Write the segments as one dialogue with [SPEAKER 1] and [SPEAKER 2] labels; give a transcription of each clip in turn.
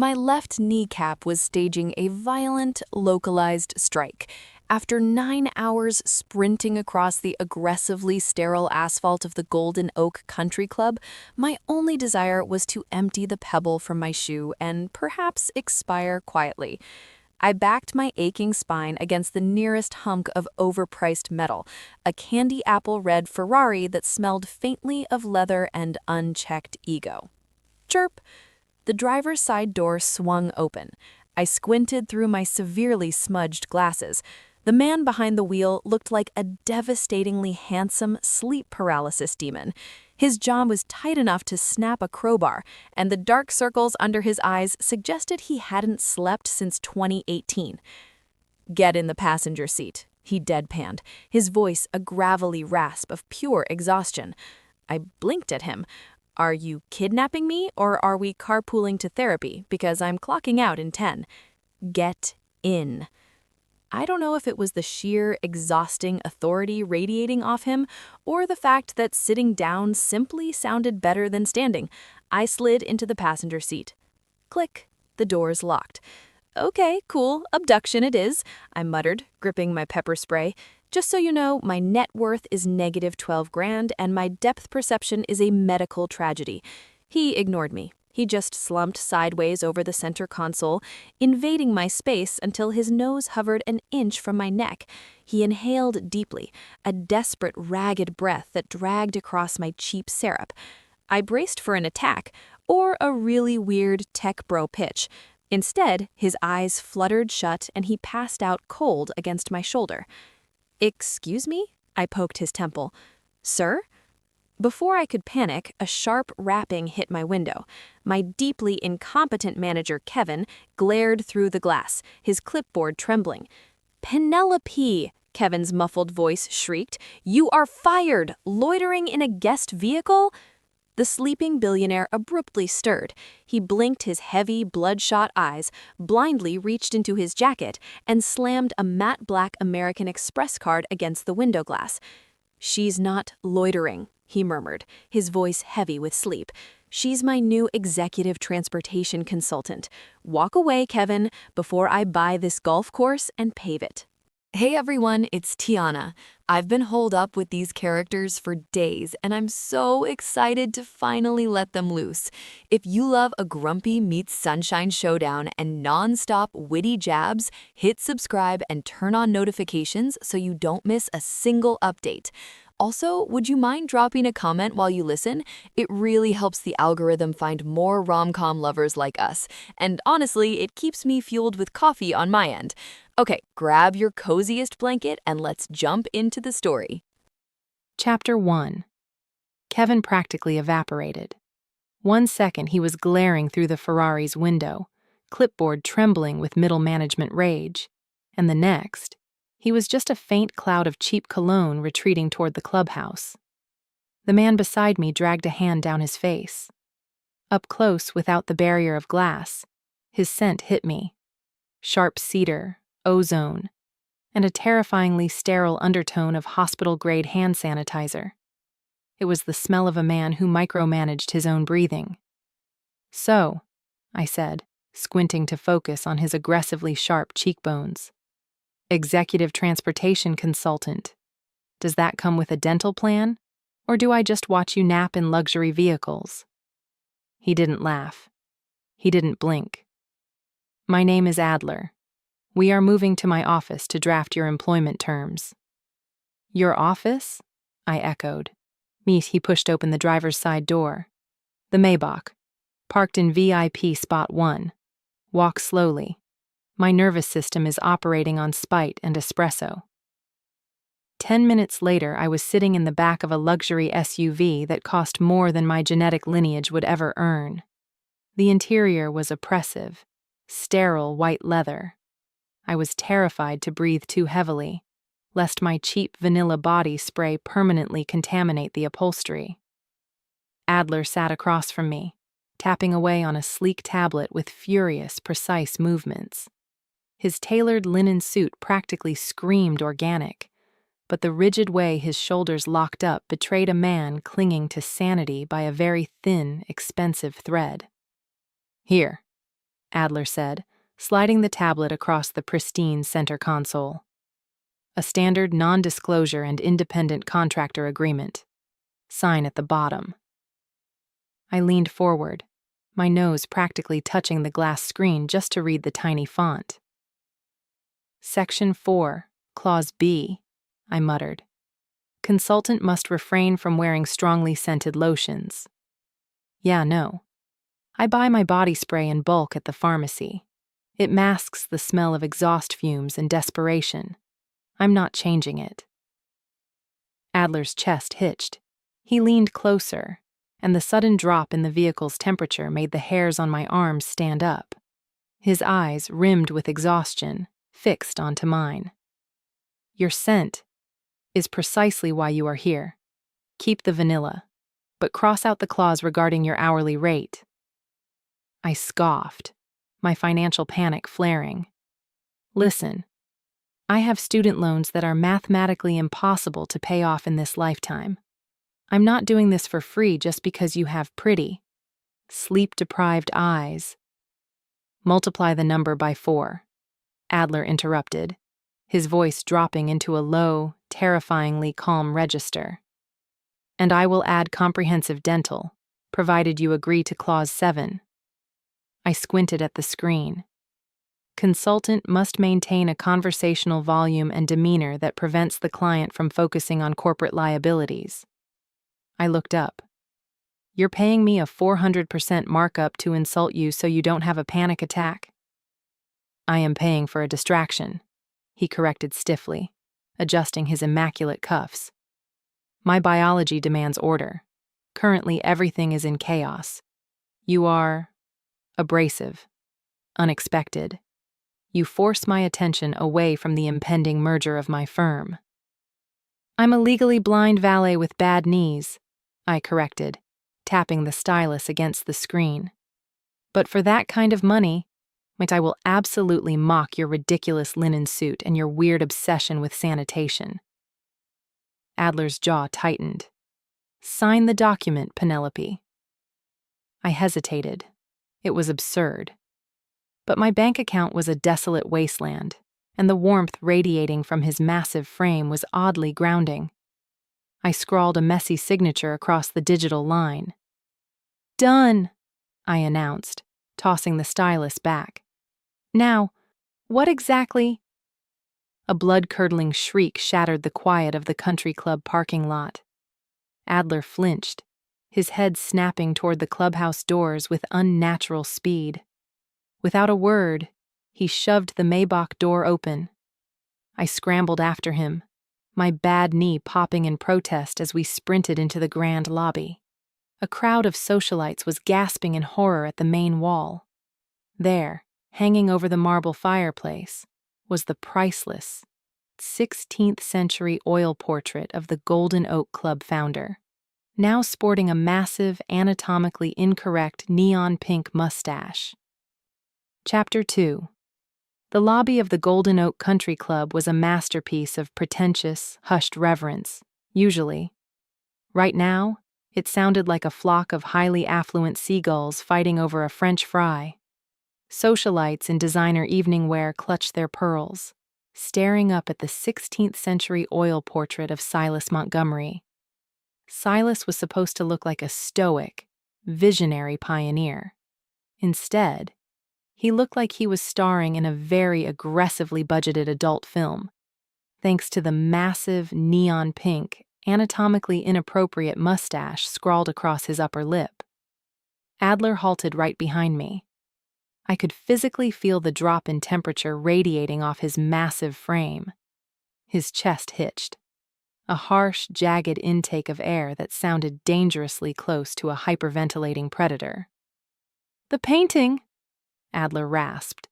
[SPEAKER 1] My left kneecap was staging a violent, localized strike. After 9 hours sprinting across the aggressively sterile asphalt of the Golden Oak Country Club, my only desire was to empty the pebble from my shoe and perhaps expire quietly. I backed my aching spine against the nearest hunk of overpriced metal, a candy apple red Ferrari that smelled faintly of leather and unchecked ego. Chirp! The driver's side door swung open. I squinted through my severely smudged glasses. The man behind the wheel looked like a devastatingly handsome sleep paralysis demon. His jaw was tight enough to snap a crowbar, and the dark circles under his eyes suggested he hadn't slept since 2018. "Get in the passenger seat," he deadpanned, his voice a gravelly rasp of pure exhaustion. I blinked at him. "Are you kidnapping me, or are we carpooling to therapy, because I'm clocking out in 10? Get in." I don't know if it was the sheer, exhausting authority radiating off him, or the fact that sitting down simply sounded better than standing. I slid into the passenger seat. Click. The doors locked. "Okay, cool, abduction it is," I muttered, gripping my pepper spray. "Just so you know, my net worth is negative 12 grand, and my depth perception is a medical tragedy." He ignored me. He just slumped sideways over the center console, invading my space until his nose hovered an inch from my neck. He inhaled deeply, a desperate, ragged breath that dragged across my cheap syrup. I braced for an attack, or a really weird tech bro pitch. Instead, his eyes fluttered shut and he passed out cold against my shoulder. "Excuse me?" I poked his temple. "Sir?" Before I could panic, a sharp rapping hit my window. My deeply incompetent manager, Kevin, glared through the glass, his clipboard trembling. "Penelope!" Kevin's muffled voice shrieked. "You are fired! Loitering in a guest vehicle?" The sleeping billionaire abruptly stirred. He blinked his heavy, bloodshot eyes, blindly reached into his jacket, and slammed a matte black American Express card against the window glass. "She's not loitering," he murmured, his voice heavy with sleep. "She's my new executive transportation consultant. Walk away, Kevin, before I buy this golf course and pave it." Hey everyone, it's Tiana. I've been holed up with these characters for days, and I'm so excited to finally let them loose. If you love a grumpy meets sunshine showdown and non-stop witty jabs, hit subscribe and turn on notifications so you don't miss a single update. Also, would you mind dropping a comment while you listen? It really helps the algorithm find more rom-com lovers like us. And honestly, it keeps me fueled with coffee on my end. Okay, grab your coziest blanket and let's jump into the story.
[SPEAKER 2] Chapter 1. Kevin practically evaporated. 1 second he was glaring through the Ferrari's window, clipboard trembling with middle management rage, and the next, he was just a faint cloud of cheap cologne retreating toward the clubhouse. The man beside me dragged a hand down his face. Up close, without the barrier of glass, his scent hit me. Sharp cedar, ozone, and a terrifyingly sterile undertone of hospital-grade hand sanitizer. It was the smell of a man who micromanaged his own breathing. "So," I said, squinting to focus on his aggressively sharp cheekbones. "Executive transportation consultant. Does that come with a dental plan? Or do I just watch you nap in luxury vehicles?" He didn't laugh. He didn't blink. "My name is Adler. We are moving to my office to draft your employment terms." "Your office?" I echoed. He pushed open the driver's side door. "The Maybach. Parked in VIP spot 1. Walk slowly. My nervous system is operating on spite and espresso." 10 minutes later, I was sitting in the back of a luxury SUV that cost more than my genetic lineage would ever earn. The interior was oppressive, sterile white leather. I was terrified to breathe too heavily, lest my cheap vanilla body spray permanently contaminate the upholstery. Adler sat across from me, tapping away on a sleek tablet with furious, precise movements. His tailored linen suit practically screamed organic, but the rigid way his shoulders locked up betrayed a man clinging to sanity by a very thin, expensive thread. "Here." Adler said, sliding the tablet across the pristine center console. A standard non-disclosure and independent contractor agreement. Sign at the bottom. I leaned forward, my nose practically touching the glass screen just to read the tiny font. Section 4, Clause B, I muttered. Consultant must refrain from wearing strongly scented lotions. Yeah, no. I buy my body spray in bulk at the pharmacy. It masks the smell of exhaust fumes and desperation. I'm not changing it. Adler's chest hitched. He leaned closer, and the sudden drop in the vehicle's temperature made the hairs on my arms stand up. His eyes, rimmed with exhaustion, fixed onto mine. Your scent is precisely why you are here. Keep the vanilla, but cross out the clause regarding your hourly rate. I scoffed, my financial panic flaring. Listen, I have student loans that are mathematically impossible to pay off in this lifetime. I'm not doing this for free just because you have pretty, sleep-deprived eyes. Multiply the number by 4, Adler interrupted, his voice dropping into a low, terrifyingly calm register. And I will add comprehensive dental, provided you agree to Clause 7. I squinted at the screen. Consultant must maintain a conversational volume and demeanor that prevents the client from focusing on corporate liabilities. I looked up. You're paying me a 400% markup to insult you so you don't have a panic attack? I am paying for a distraction, he corrected stiffly, adjusting his immaculate cuffs. My biology demands order. Currently, everything is in chaos. You are abrasive, unexpected. You force my attention away from the impending merger of my firm. I'm a legally blind valet with bad knees, I corrected, tapping the stylus against the screen. But for that kind of money, I will absolutely mock your ridiculous linen suit and your weird obsession with sanitation. Adler's jaw tightened. Sign the document, Penelope. I hesitated. It was absurd. But my bank account was a desolate wasteland, and the warmth radiating from his massive frame was oddly grounding. I scrawled a messy signature across the digital line. Done, I announced, tossing the stylus back. Now, what exactly? A blood-curdling shriek shattered the quiet of the country club parking lot. Adler flinched, his head snapping toward the clubhouse doors with unnatural speed. Without a word, he shoved the Maybach door open. I scrambled after him, my bad knee popping in protest as we sprinted into the grand lobby. A crowd of socialites was gasping in horror at the main wall. There, hanging over the marble fireplace, was the priceless 16th century oil portrait of the Golden Oak Club founder, now sporting a massive, anatomically incorrect neon pink mustache. Chapter 2. The lobby of the Golden Oak Country Club was a masterpiece of pretentious, hushed reverence, usually. Right now, it sounded like a flock of highly affluent seagulls fighting over a French fry. Socialites in designer evening wear clutched their pearls, staring up at the 16th century oil portrait of Silas Montgomery. Silas was supposed to look like a stoic, visionary pioneer. Instead, he looked like he was starring in a very aggressively budgeted adult film, thanks to the massive, neon pink, anatomically inappropriate mustache scrawled across his upper lip. Adler halted right behind me. I could physically feel the drop in temperature radiating off his massive frame. His chest hitched, a harsh, jagged intake of air that sounded dangerously close to a hyperventilating predator. "The painting," Adler rasped,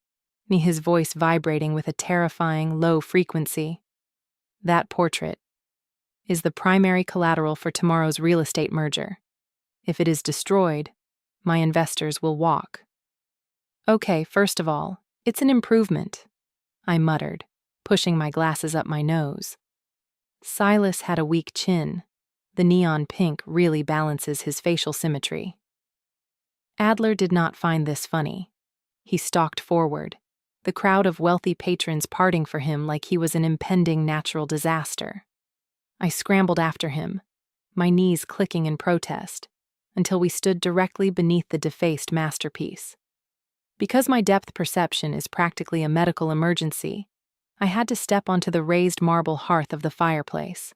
[SPEAKER 2] his voice vibrating with a terrifying, low frequency. "That portrait is the primary collateral for tomorrow's real estate merger. If it is destroyed, my investors will walk." "Okay, first of all, it's an improvement," I muttered, pushing my glasses up my nose. Silas had a weak chin. The neon pink really balances his facial symmetry. Adler did not find this funny. He stalked forward, the crowd of wealthy patrons parting for him like he was an impending natural disaster. I scrambled after him, my knees clicking in protest, until we stood directly beneath the defaced masterpiece. Because my depth perception is practically a medical emergency, I had to step onto the raised marble hearth of the fireplace.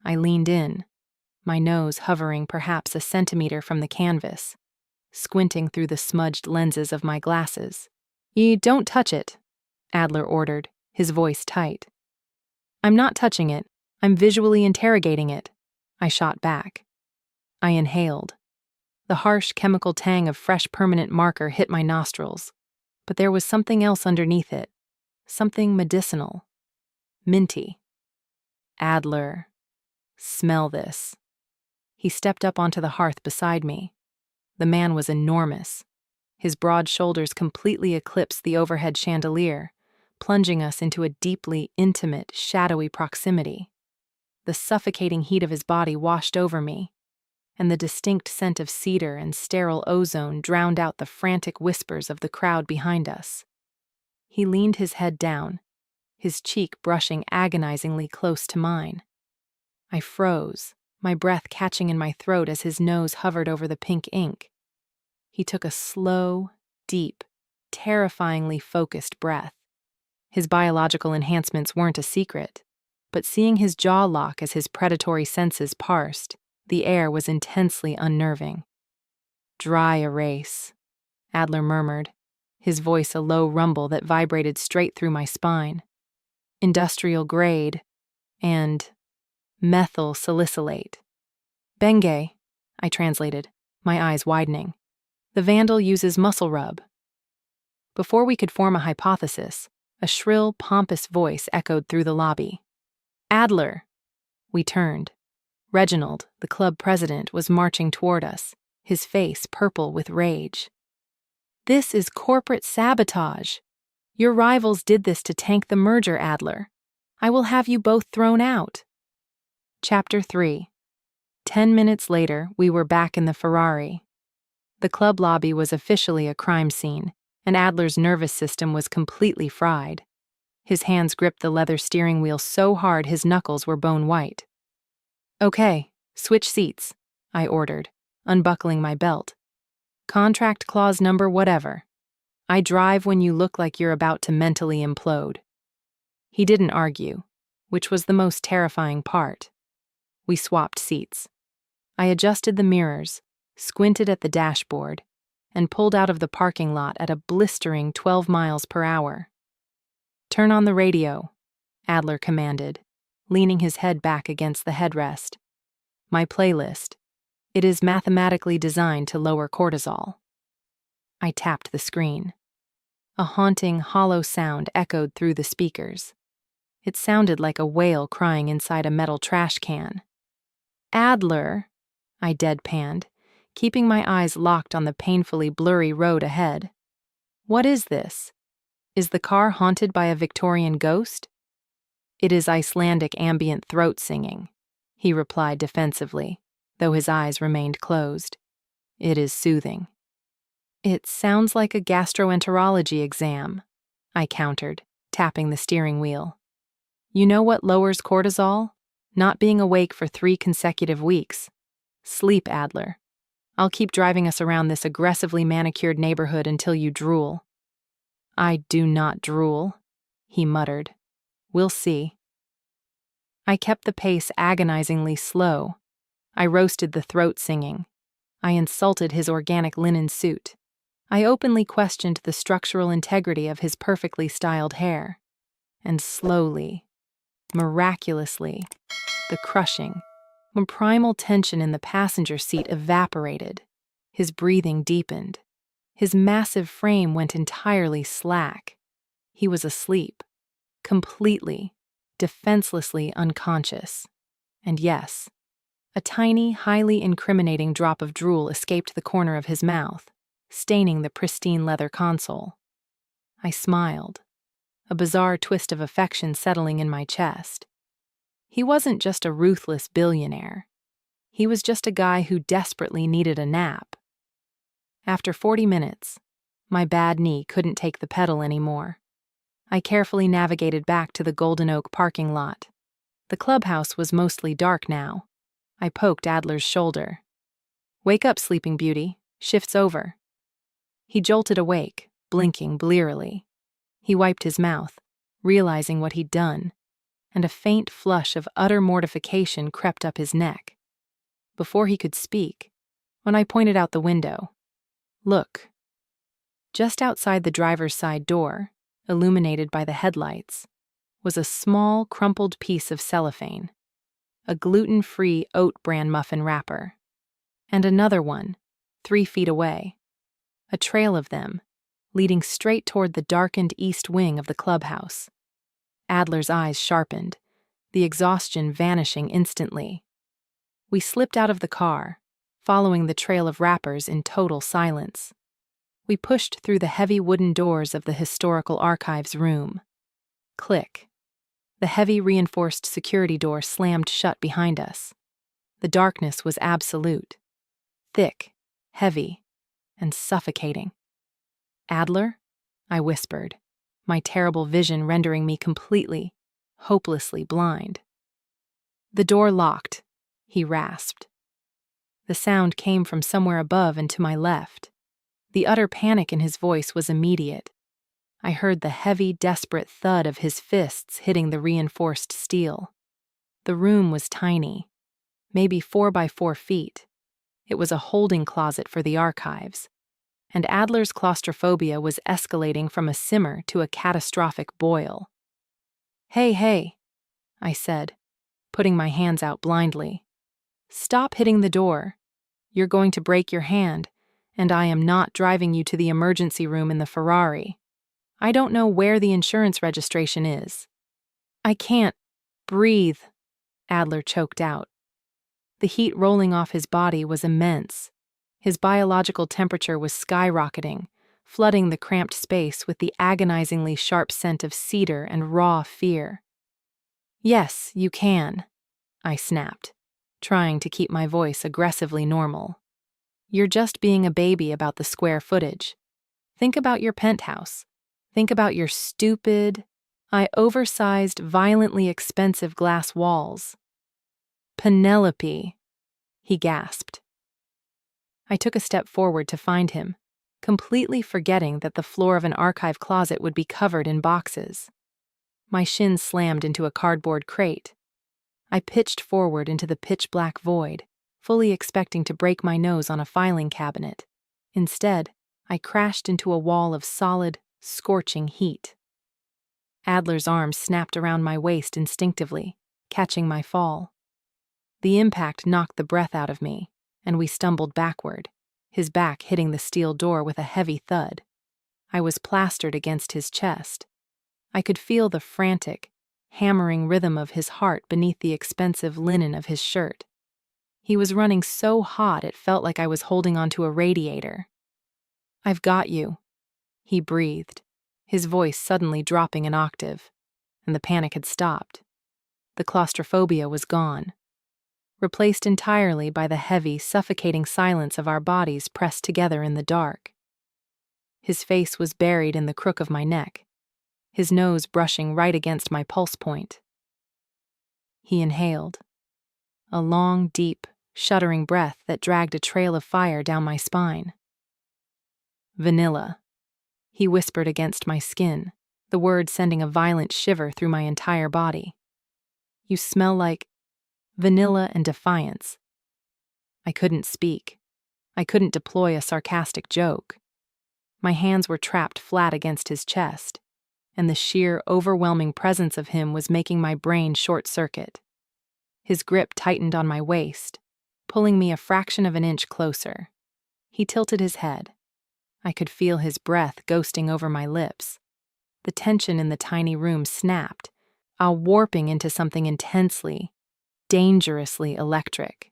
[SPEAKER 2] I leaned in, my nose hovering perhaps a centimeter from the canvas, squinting through the smudged lenses of my glasses. Don't touch it," Adler ordered, his voice tight. "I'm not touching it. I'm visually interrogating it," I shot back. I inhaled. The harsh chemical tang of fresh permanent marker hit my nostrils, but there was something else underneath it, something medicinal, minty. "Adler, smell this." He stepped up onto the hearth beside me. The man was enormous. His broad shoulders completely eclipsed the overhead chandelier, plunging us into a deeply intimate, shadowy proximity. The suffocating heat of his body washed over me, and the distinct scent of cedar and sterile ozone drowned out the frantic whispers of the crowd behind us. He leaned his head down, his cheek brushing agonizingly close to mine. I froze, my breath catching in my throat as his nose hovered over the pink ink. He took a slow, deep, terrifyingly focused breath. His biological enhancements weren't a secret, but seeing his jaw lock as his predatory senses parsed, the air was intensely unnerving. "Dry erase," Adler murmured, his voice a low rumble that vibrated straight through my spine. "Industrial grade, and methyl salicylate." "Bengay," I translated, my eyes widening. "The vandal uses muscle rub." Before we could form a hypothesis, a shrill, pompous voice echoed through the lobby. "Adler!" We turned. Reginald, the club president, was marching toward us, his face purple with rage. "This is corporate sabotage. Your rivals did this to tank the merger, Adler. I will have you both thrown out." Chapter 3. 10 minutes later, we were back in the Ferrari. The club lobby was officially a crime scene, and Adler's nervous system was completely fried. His hands gripped the leather steering wheel so hard his knuckles were bone white. "Okay, switch seats," I ordered, unbuckling my belt. "Contract clause number whatever. I drive when you look like you're about to mentally implode." He didn't argue, which was the most terrifying part. We swapped seats. I adjusted the mirrors, squinted at the dashboard, and pulled out of the parking lot at a blistering 12 miles per hour. "Turn on the radio," Adler commanded, leaning his head back against the headrest. "My playlist. It is mathematically designed to lower cortisol." I tapped the screen. A haunting, hollow sound echoed through the speakers. It sounded like a whale crying inside a metal trash can. "Adler," I deadpanned, keeping my eyes locked on the painfully blurry road ahead. "What is this? Is the car haunted by a Victorian ghost?" "It is Icelandic ambient throat singing," he replied defensively, though his eyes remained closed. "It is soothing." "It sounds like a gastroenterology exam," I countered, tapping the steering wheel. "You know what lowers cortisol? Not being awake for 3 consecutive weeks. Sleep, Adler. I'll keep driving us around this aggressively manicured neighborhood until you drool." "I do not drool," he muttered. "We'll see." I kept the pace agonizingly slow. I roasted the throat singing. I insulted his organic linen suit. I openly questioned the structural integrity of his perfectly styled hair. And slowly, miraculously, the crushing, primal tension in the passenger seat evaporated. His breathing deepened. His massive frame went entirely slack. He was asleep, completely, defenselessly unconscious. And yes, a tiny, highly incriminating drop of drool escaped the corner of his mouth, staining the pristine leather console. I smiled, a bizarre twist of affection settling in my chest. He wasn't just a ruthless billionaire. He was just a guy who desperately needed a nap. After 40 minutes, My bad knee couldn't take the pedal anymore. I carefully navigated back to the Golden Oak parking lot. The clubhouse was mostly dark now. I poked Adler's shoulder. "Wake up, Sleeping Beauty. Shift's over." He jolted awake, blinking blearily. He wiped his mouth, realizing what he'd done, and a faint flush of utter mortification crept up his neck. Before he could speak, when I pointed out the window, "Look." Just outside the driver's side door, illuminated by the headlights, was a small, crumpled piece of cellophane, a gluten-free oat bran muffin wrapper, and another one, 3 feet away, a trail of them, leading straight toward the darkened east wing of the clubhouse. Adler's eyes sharpened, the exhaustion vanishing instantly. We slipped out of the car, following the trail of wrappers in total silence. We pushed through the heavy wooden doors of the historical archives room. Click. The heavy reinforced security door slammed shut behind us. The darkness was absolute. Thick, heavy, and suffocating. "Adler?" I whispered, my terrible vision rendering me completely, hopelessly blind. "The door locked," he rasped. The sound came from somewhere above and to my left. The utter panic in his voice was immediate. I heard the heavy, desperate thud of his fists hitting the reinforced steel. The room was tiny, maybe 4 by 4 feet. It was a holding closet for the archives, and Adler's claustrophobia was escalating from a simmer to a catastrophic boil. Hey, I said, putting my hands out blindly. "Stop hitting the door. You're going to break your hand, and I am not driving you to the emergency room in the Ferrari. I don't know where the insurance registration is." "I can't breathe," Adler choked out. The heat rolling off his body was immense. His biological temperature was skyrocketing, flooding the cramped space with the agonizingly sharp scent of cedar and raw fear. "Yes, you can," I snapped, trying to keep my voice aggressively normal. "You're just being a baby about the square footage. Think about your penthouse. Think about your stupid, oversized, violently expensive glass walls." "Penelope," he gasped. I took a step forward to find him, completely forgetting that the floor of an archive closet would be covered in boxes. My shins slammed into a cardboard crate. I pitched forward into the pitch-black void, fully expecting to break my nose on a filing cabinet. Instead, I crashed into a wall of solid, scorching heat. Adler's arms snapped around my waist instinctively, catching my fall. The impact knocked the breath out of me, and we stumbled backward, his back hitting the steel door with a heavy thud. I was plastered against his chest. I could feel the frantic, hammering rhythm of his heart beneath the expensive linen of his shirt. He was running so hot it felt like I was holding onto a radiator. "I've got you," he breathed, his voice suddenly dropping an octave, and the panic had stopped. The claustrophobia was gone, replaced entirely by the heavy, suffocating silence of our bodies pressed together in the dark. His face was buried in the crook of my neck, his nose brushing right against my pulse point. He inhaled, a long, deep, shuddering breath that dragged a trail of fire down my spine. "Vanilla," he whispered against my skin, the word sending a violent shiver through my entire body. "You smell like vanilla and defiance." I couldn't speak. I couldn't deploy a sarcastic joke. My hands were trapped flat against his chest, and the sheer, overwhelming presence of him was making my brain short-circuit. His grip tightened on my waist, pulling me a fraction of an inch closer. He tilted his head. I could feel his breath ghosting over my lips. The tension in the tiny room snapped, warping into something intensely, dangerously electric.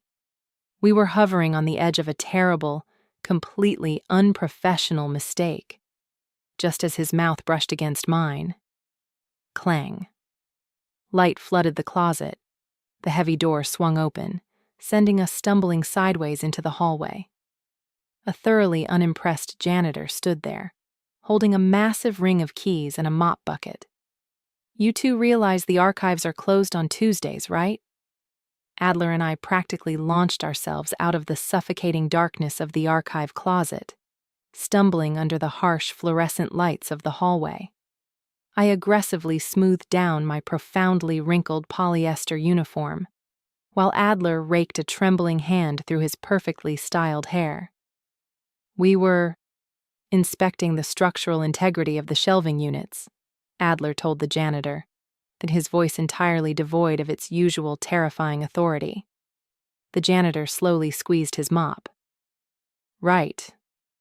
[SPEAKER 2] We were hovering on the edge of a terrible, completely unprofessional mistake. Just as his mouth brushed against mine, clang. Light flooded the closet. The heavy door swung open, sending us stumbling sideways into the hallway. A thoroughly unimpressed janitor stood there, holding a massive ring of keys and a mop bucket. "You two realize the archives are closed on Tuesdays, right?" Adler and I practically launched ourselves out of the suffocating darkness of the archive closet, stumbling under the harsh fluorescent lights of the hallway. I aggressively smoothed down my profoundly wrinkled polyester uniform, while Adler raked a trembling hand through his perfectly styled hair. "We were inspecting the structural integrity of the shelving units," Adler told the janitor, his voice entirely devoid of its usual terrifying authority. The janitor slowly squeezed his mop. "Right.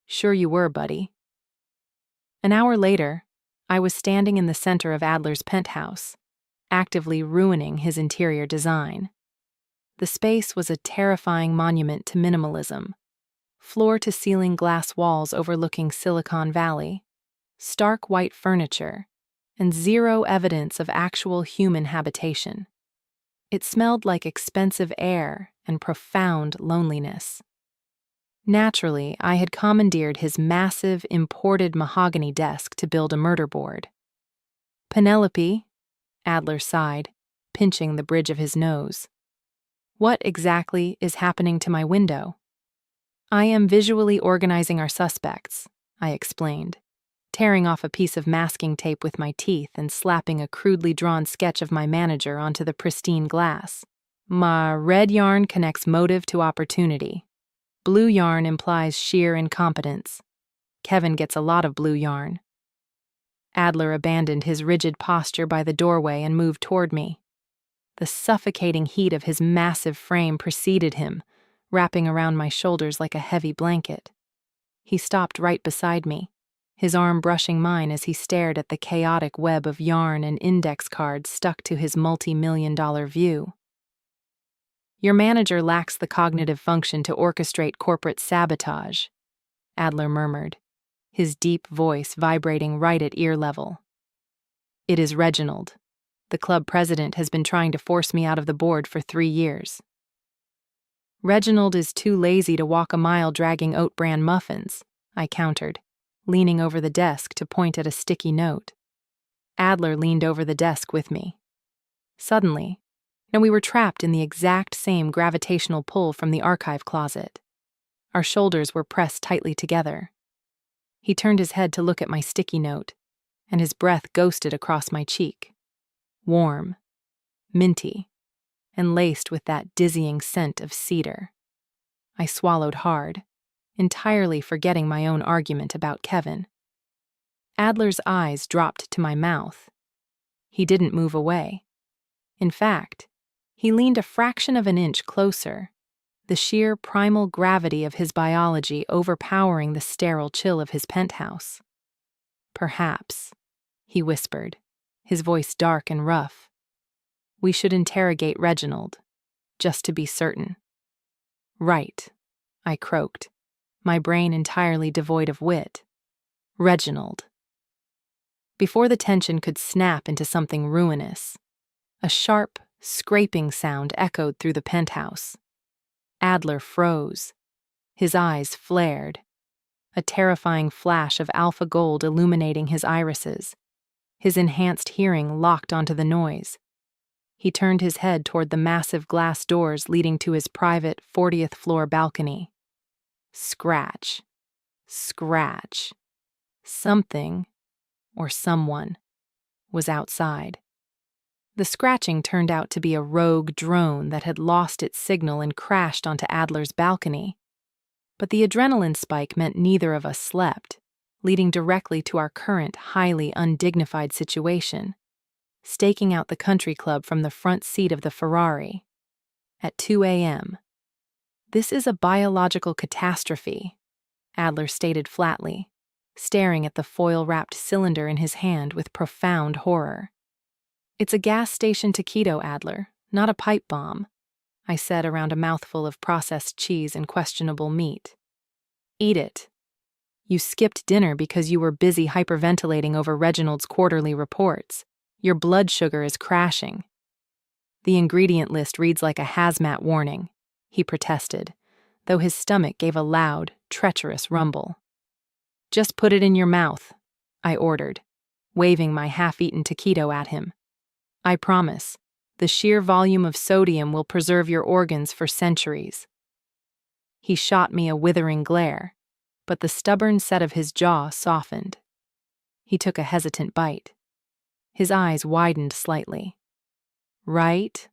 [SPEAKER 2] Sure you were, buddy." An hour later, I was standing in the center of Adler's penthouse, actively ruining his interior design. The space was a terrifying monument to minimalism. Floor-to-ceiling glass walls overlooking Silicon Valley, stark white furniture, and zero evidence of actual human habitation. It smelled like expensive air and profound loneliness. Naturally, I had commandeered his massive, imported mahogany desk to build a murder board. "Penelope," Adler sighed, pinching the bridge of his nose. "What exactly is happening to my window?" "I am visually organizing our suspects," I explained, tearing off a piece of masking tape with my teeth and slapping a crudely drawn sketch of my manager onto the pristine glass. "My red yarn connects motive to opportunity. Blue yarn implies sheer incompetence. Kevin gets a lot of blue yarn." Adler abandoned his rigid posture by the doorway and moved toward me. The suffocating heat of his massive frame preceded him, wrapping around my shoulders like a heavy blanket. He stopped right beside me, his arm brushing mine as he stared at the chaotic web of yarn and index cards stuck to his multi-million-dollar view. "Your manager lacks the cognitive function to orchestrate corporate sabotage," Adler murmured, his deep voice vibrating right at ear level. "It is Reginald. The club president has been trying to force me out of the board for 3 years." "Reginald is too lazy to walk a mile dragging oat bran muffins," I countered, leaning over the desk to point at a sticky note. Adler leaned over the desk with me. Suddenly, we were trapped in the exact same gravitational pull from the archive closet. Our shoulders were pressed tightly together. He turned his head to look at my sticky note, and his breath ghosted across my cheek. Warm, minty, and laced with that dizzying scent of cedar. I swallowed hard, entirely forgetting my own argument about Kevin. Adler's eyes dropped to my mouth. He didn't move away. In fact, he leaned a fraction of an inch closer, the sheer primal gravity of his biology overpowering the sterile chill of his penthouse. "Perhaps," he whispered, his voice dark and rough, "we should interrogate Reginald, just to be certain." "Right," I croaked, my brain entirely devoid of wit. "Reginald." Before the tension could snap into something ruinous, a sharp, scraping sound echoed through the penthouse. Adler froze. His eyes flared, a terrifying flash of alpha gold illuminating his irises. His enhanced hearing locked onto the noise. He turned his head toward the massive glass doors leading to his private 40th floor balcony. Scratch. Scratch. Something, or someone, was outside. The scratching turned out to be a rogue drone that had lost its signal and crashed onto Adler's balcony. But the adrenaline spike meant neither of us slept, leading directly to our current highly undignified situation, staking out the country club from the front seat of the Ferrari. At 2 a.m. "This is a biological catastrophe," Adler stated flatly, staring at the foil-wrapped cylinder in his hand with profound horror. "It's a gas station taquito, Adler, not a pipe bomb," I said around a mouthful of processed cheese and questionable meat. "Eat it. You skipped dinner because you were busy hyperventilating over Reginald's quarterly reports. Your blood sugar is crashing." "The ingredient list reads like a hazmat warning," he protested, though his stomach gave a loud, treacherous rumble. "Just put it in your mouth," I ordered, waving my half-eaten taquito at him. I promise, the sheer volume of sodium will preserve your organs for centuries. He shot me a withering glare, but the stubborn set of his jaw softened. He took a hesitant bite. His eyes widened slightly. Right?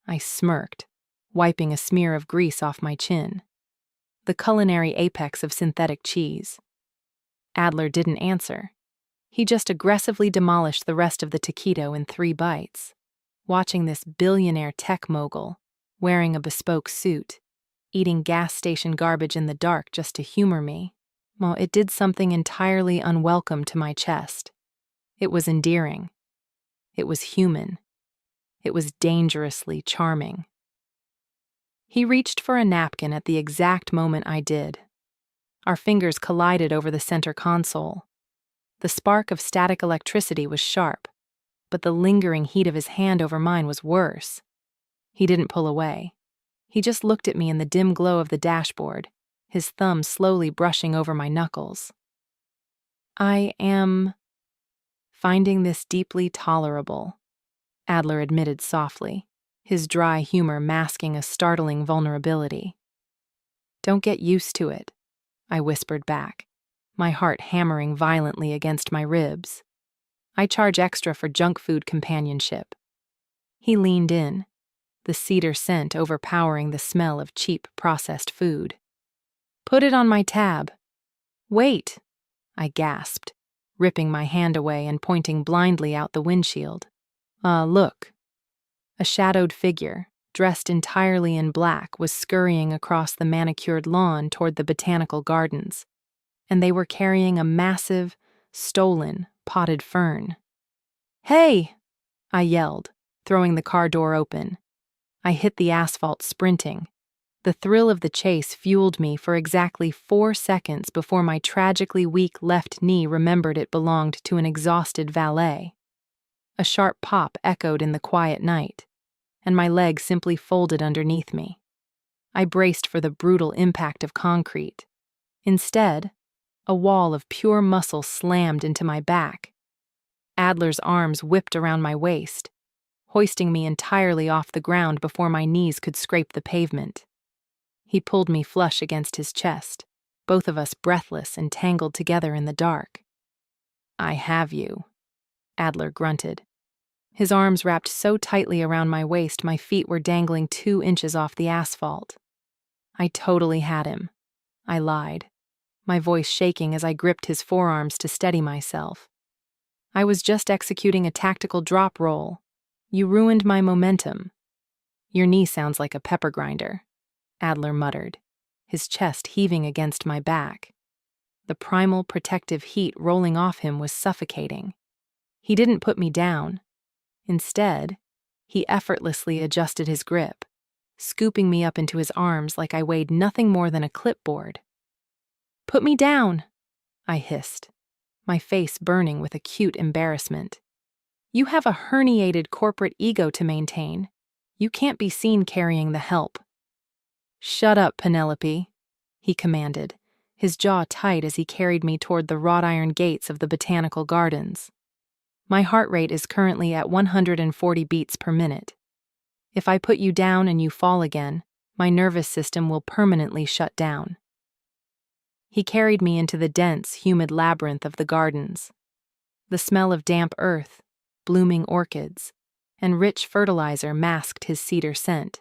[SPEAKER 2] I smirked, wiping a smear of grease off my chin. The culinary apex of synthetic cheese. Adler didn't answer. He just aggressively demolished the rest of the taquito in 3 bites. Watching this billionaire tech-mogul, wearing a bespoke suit, eating gas station garbage in the dark just to humor me, well, it did something entirely unwelcome to my chest. It was endearing. It was human. It was dangerously charming. He reached for a napkin at the exact moment I did. Our fingers collided over the center console. The spark of static electricity was sharp, but the lingering heat of his hand over mine was worse. He didn't pull away. He just looked at me in the dim glow of the dashboard, his thumb slowly brushing over my knuckles. I am finding this deeply tolerable, Adler admitted softly, his dry humor masking a startling vulnerability. Don't get used to it, I whispered back, my heart hammering violently against my ribs. I charge extra for junk food companionship. He leaned in, the cedar scent overpowering the smell of cheap processed food. Put it on my tab. Wait, I gasped, ripping my hand away and pointing blindly out the windshield. Look. A shadowed figure, dressed entirely in black, was scurrying across the manicured lawn toward the botanical gardens, and they were carrying a massive, stolen, potted fern. Hey! I yelled, throwing the car door open. I hit the asphalt sprinting. The thrill of the chase fueled me for exactly 4 seconds before my tragically weak left knee remembered it belonged to an exhausted valet. A sharp pop echoed in the quiet night, and my leg simply folded underneath me. I braced for the brutal impact of concrete. Instead, a wall of pure muscle slammed into my back. Adler's arms whipped around my waist, hoisting me entirely off the ground before my knees could scrape the pavement. He pulled me flush against his chest, both of us breathless and tangled together in the dark. I have you, Adler grunted. His arms wrapped so tightly around my waist my feet were dangling 2 inches off the asphalt. I totally had him, I lied, my voice shaking as I gripped his forearms to steady myself. I was just executing a tactical drop roll. You ruined my momentum. Your knee sounds like a pepper grinder, Adler muttered, his chest heaving against my back. The primal protective heat rolling off him was suffocating. He didn't put me down. Instead, he effortlessly adjusted his grip, scooping me up into his arms like I weighed nothing more than a clipboard. Put me down, I hissed, my face burning with acute embarrassment. You have a herniated corporate ego to maintain. You can't be seen carrying the help. Shut up, Penelope, he commanded, his jaw tight as he carried me toward the wrought iron gates of the botanical gardens. My heart rate is currently at 140 beats per minute. If I put you down and you fall again, my nervous system will permanently shut down. He carried me into the dense, humid labyrinth of the gardens. The smell of damp earth, blooming orchids, and rich fertilizer masked his cedar scent.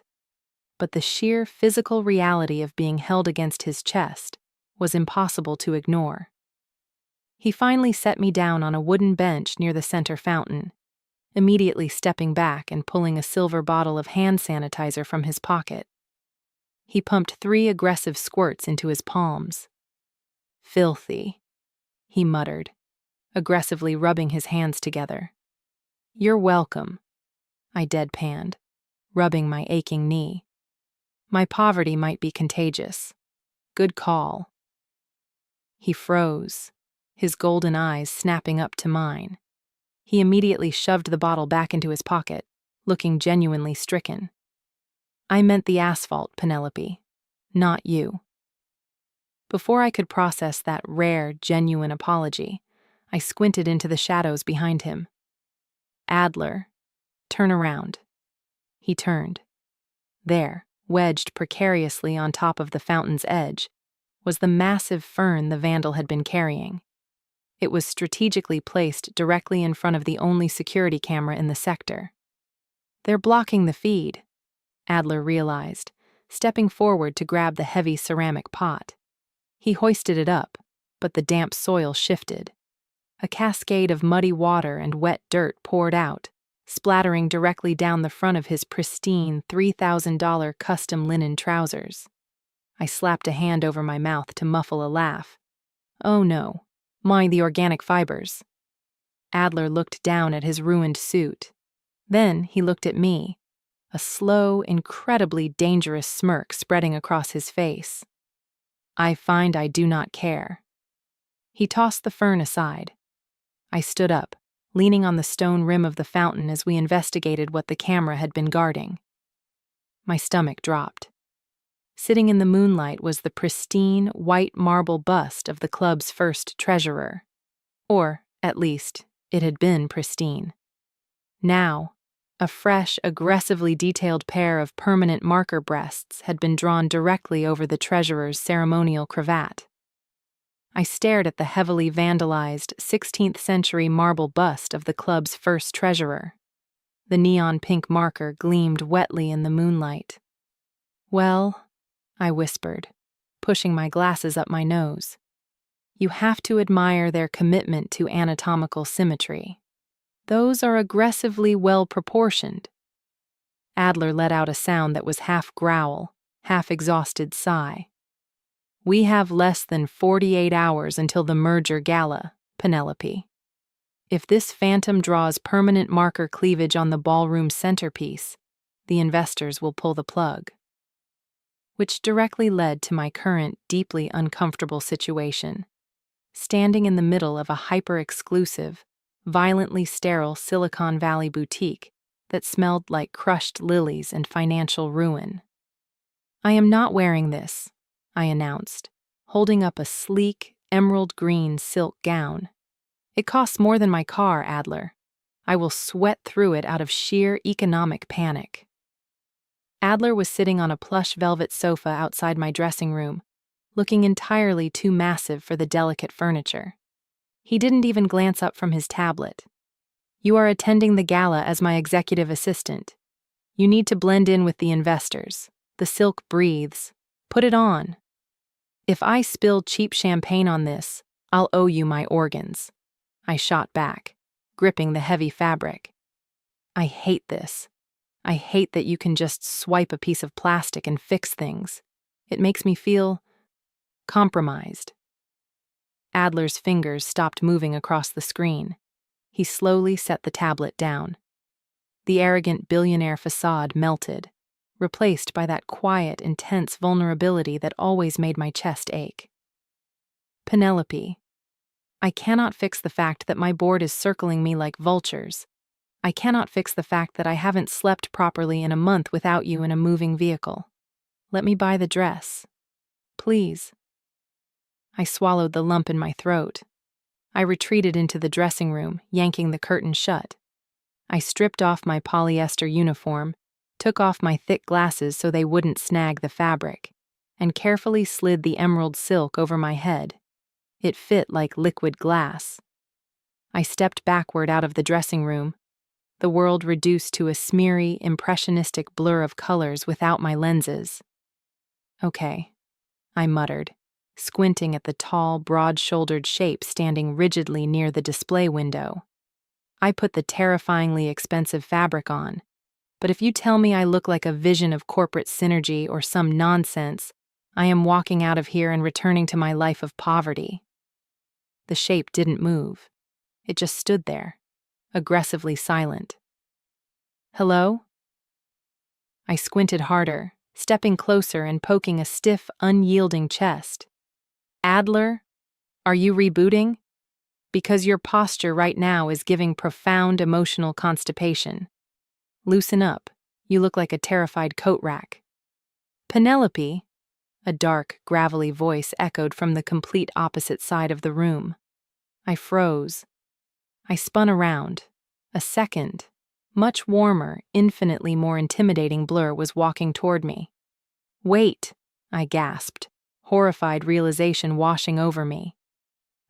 [SPEAKER 2] But the sheer physical reality of being held against his chest was impossible to ignore. He finally set me down on a wooden bench near the center fountain, immediately stepping back and pulling a silver bottle of hand sanitizer from his pocket. He pumped 3 aggressive squirts into his palms. Filthy, he muttered, aggressively rubbing his hands together. You're welcome, I deadpanned, rubbing my aching knee. My poverty might be contagious. Good call. He froze, his golden eyes snapping up to mine. He immediately shoved the bottle back into his pocket, looking genuinely stricken. I meant the asphalt, Penelope, not you. Before I could process that rare, genuine apology, I squinted into the shadows behind him. Adler, turn around. He turned. There, wedged precariously on top of the fountain's edge, was the massive fern the vandal had been carrying. It was strategically placed directly in front of the only security camera in the sector. They're blocking the feed, Adler realized, stepping forward to grab the heavy ceramic pot. He hoisted it up, but the damp soil shifted. A cascade of muddy water and wet dirt poured out, splattering directly down the front of his pristine $3,000 custom linen trousers. I slapped a hand over my mouth to muffle a laugh. Oh no, mind the organic fibers. Adler looked down at his ruined suit. Then he looked at me, a slow, incredibly dangerous smirk spreading across his face. I find I do not care. He tossed the fern aside. I stood up, leaning on the stone rim of the fountain as we investigated what the camera had been guarding. My stomach dropped. Sitting in the moonlight was the pristine, white marble bust of the club's first treasurer. Or, at least, it had been pristine. Now, a fresh, aggressively detailed pair of permanent marker breasts had been drawn directly over the treasurer's ceremonial cravat. I stared at the heavily vandalized 16th-century marble bust of the club's first treasurer. The neon pink marker gleamed wetly in the moonlight. Well, I whispered, pushing my glasses up my nose. You have to admire their commitment to anatomical symmetry. Those are aggressively well-proportioned. Adler let out a sound that was half growl, half exhausted sigh. We have less than 48 hours until the merger gala, Penelope. If this phantom draws permanent marker cleavage on the ballroom centerpiece, the investors will pull the plug. Which directly led to my current, deeply uncomfortable situation. Standing in the middle of a hyper-exclusive, violently sterile Silicon Valley boutique that smelled like crushed lilies and financial ruin. I am not wearing this, I announced, holding up a sleek, emerald green silk gown. It costs more than my car, Adler. I will sweat through it out of sheer economic panic. Adler was sitting on a plush velvet sofa outside my dressing room, looking entirely too massive for the delicate furniture. He didn't even glance up from his tablet. You are attending the gala as my executive assistant. You need to blend in with the investors. The silk breathes. Put it on. If I spill cheap champagne on this, I'll owe you my organs. I shot back, gripping the heavy fabric. I hate this. I hate that you can just swipe a piece of plastic and fix things. It makes me feel compromised. Adler's fingers stopped moving across the screen. He slowly set the tablet down. The arrogant billionaire facade melted, replaced by that quiet, intense vulnerability that always made my chest ache. Penelope, I cannot fix the fact that my board is circling me like vultures. I cannot fix the fact that I haven't slept properly in a month without you in a moving vehicle. Let me buy the dress. Please. I swallowed the lump in my throat. I retreated into the dressing room, yanking the curtain shut. I stripped off my polyester uniform, took off my thick glasses so they wouldn't snag the fabric, and carefully slid the emerald silk over my head. It fit like liquid glass. I stepped backward out of the dressing room, the world reduced to a smeary, impressionistic blur of colors without my lenses. Okay, I muttered, squinting at the tall, broad-shouldered shape standing rigidly near the display window. I put the terrifyingly expensive fabric on, but if you tell me I look like a vision of corporate synergy or some nonsense, I am walking out of here and returning to my life of poverty. The shape didn't move. It just stood there, aggressively silent. Hello? I squinted harder, stepping closer and poking a stiff, unyielding chest. Adler, are you rebooting? Because your posture right now is giving profound emotional constipation. Loosen up. You look like a terrified coat rack. Penelope, a dark, gravelly voice echoed from the complete opposite side of the room. I froze. I spun around. A second, much warmer, infinitely more intimidating blur was walking toward me. "Wait," I gasped, horrified realization washing over me.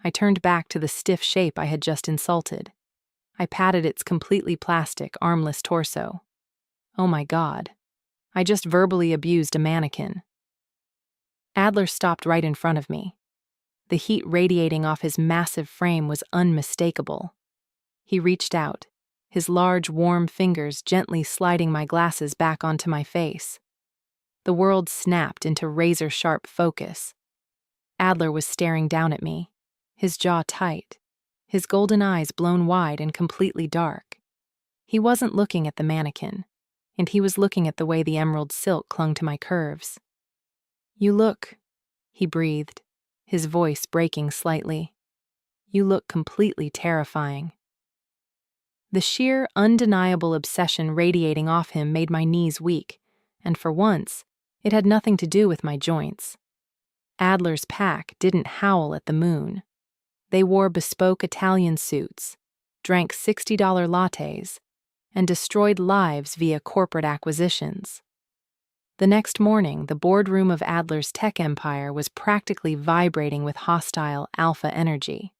[SPEAKER 2] I turned back to the stiff shape I had just insulted. I patted its completely plastic, armless torso. Oh my God. I just verbally abused a mannequin. Adler stopped right in front of me. The heat radiating off his massive frame was unmistakable. He reached out, his large, warm fingers gently sliding my glasses back onto my face. The world snapped into razor-sharp focus. Adler was staring down at me, his jaw tight, his golden eyes blown wide and completely dark. He wasn't looking at the mannequin, and he was looking at the way the emerald silk clung to my curves. "You look," he breathed, his voice breaking slightly. "You look completely terrifying." The sheer, undeniable obsession radiating off him made my knees weak, and for once, it had nothing to do with my joints. Adler's pack didn't howl at the moon. They wore bespoke Italian suits, drank $60 lattes, and destroyed lives via corporate acquisitions. The next morning, the boardroom of Adler's tech empire was practically vibrating with hostile alpha energy.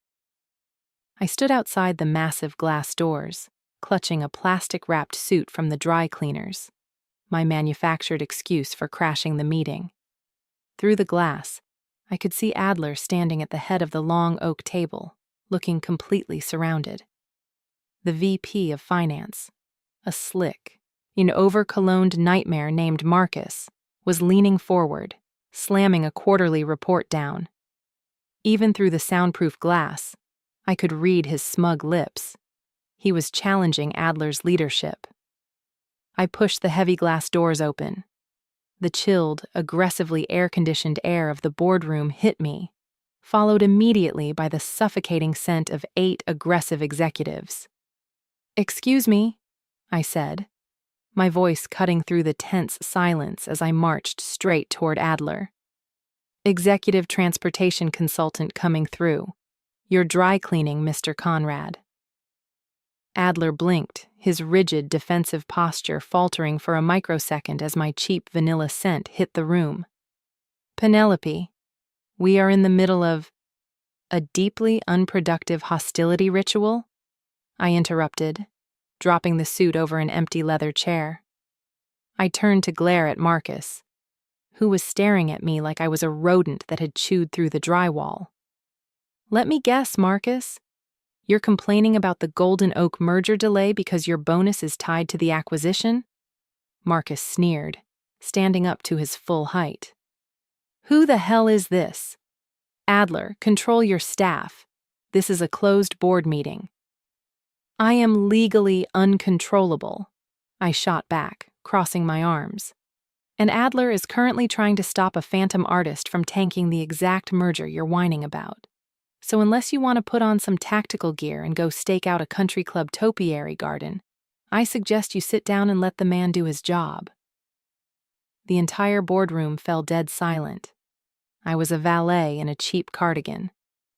[SPEAKER 2] I stood outside the massive glass doors, clutching a plastic-wrapped suit from the dry cleaners, my manufactured excuse for crashing the meeting. Through the glass, I could see Adler standing at the head of the long oak table, looking completely surrounded. The VP of Finance, a slick, over-cologned nightmare named Marcus, was leaning forward, slamming a quarterly report down. Even through the soundproof glass, I could read his smug lips. He was challenging Adler's leadership. I pushed the heavy glass doors open. The chilled, aggressively air-conditioned air of the boardroom hit me, followed immediately by the suffocating scent of 8 aggressive executives. "Excuse me," I said, my voice cutting through the tense silence as I marched straight toward Adler. "Executive transportation consultant coming through. You're dry cleaning, Mr. Conrad." Adler blinked, his rigid, defensive posture faltering for a microsecond as my cheap vanilla scent hit the room. "Penelope, we are in the middle of a deeply unproductive hostility ritual," I interrupted, dropping the suit over an empty leather chair. I turned to glare at Marcus, who was staring at me like I was a rodent that had chewed through the drywall. "Let me guess, Marcus. You're complaining about the Golden Oak merger delay because your bonus is tied to the acquisition?" Marcus sneered, standing up to his full height. "Who the hell is this? Adler, control your staff. This is a closed board meeting." "I am legally uncontrollable," I shot back, crossing my arms. "And Adler is currently trying to stop a phantom artist from tanking the exact merger you're whining about. So unless you want to put on some tactical gear and go stake out a country club topiary garden, I suggest you sit down and let the man do his job." The entire boardroom fell dead silent. I was a valet in a cheap cardigan,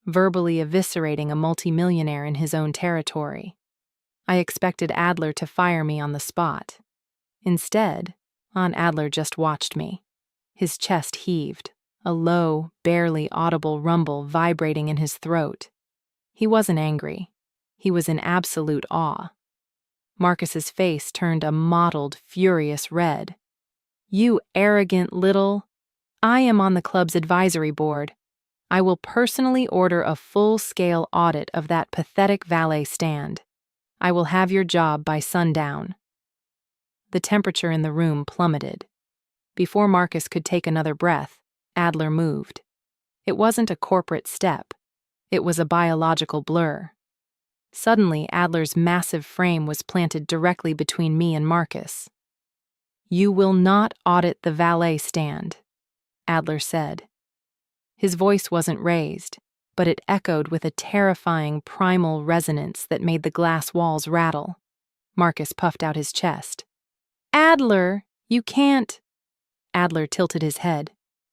[SPEAKER 2] verbally eviscerating a multimillionaire in his own territory. I expected Adler to fire me on the spot. Instead, Adler just watched me. His chest heaved, a low, barely audible rumble vibrating in his throat. He wasn't angry. He was in absolute awe. Marcus's face turned a mottled, furious red. "You arrogant little... I am on the club's advisory board. I will personally order a full-scale audit of that pathetic valet stand. I will have your job by sundown." The temperature in the room plummeted. Before Marcus could take another breath, Adler moved. It wasn't a corporate step. It was a biological blur. Suddenly, Adler's massive frame was planted directly between me and Marcus. "You will not audit the valet stand," Adler said. His voice wasn't raised, but it echoed with a terrifying primal resonance that made the glass walls rattle. Marcus puffed out his chest. "Adler, you can't..." Adler tilted his head.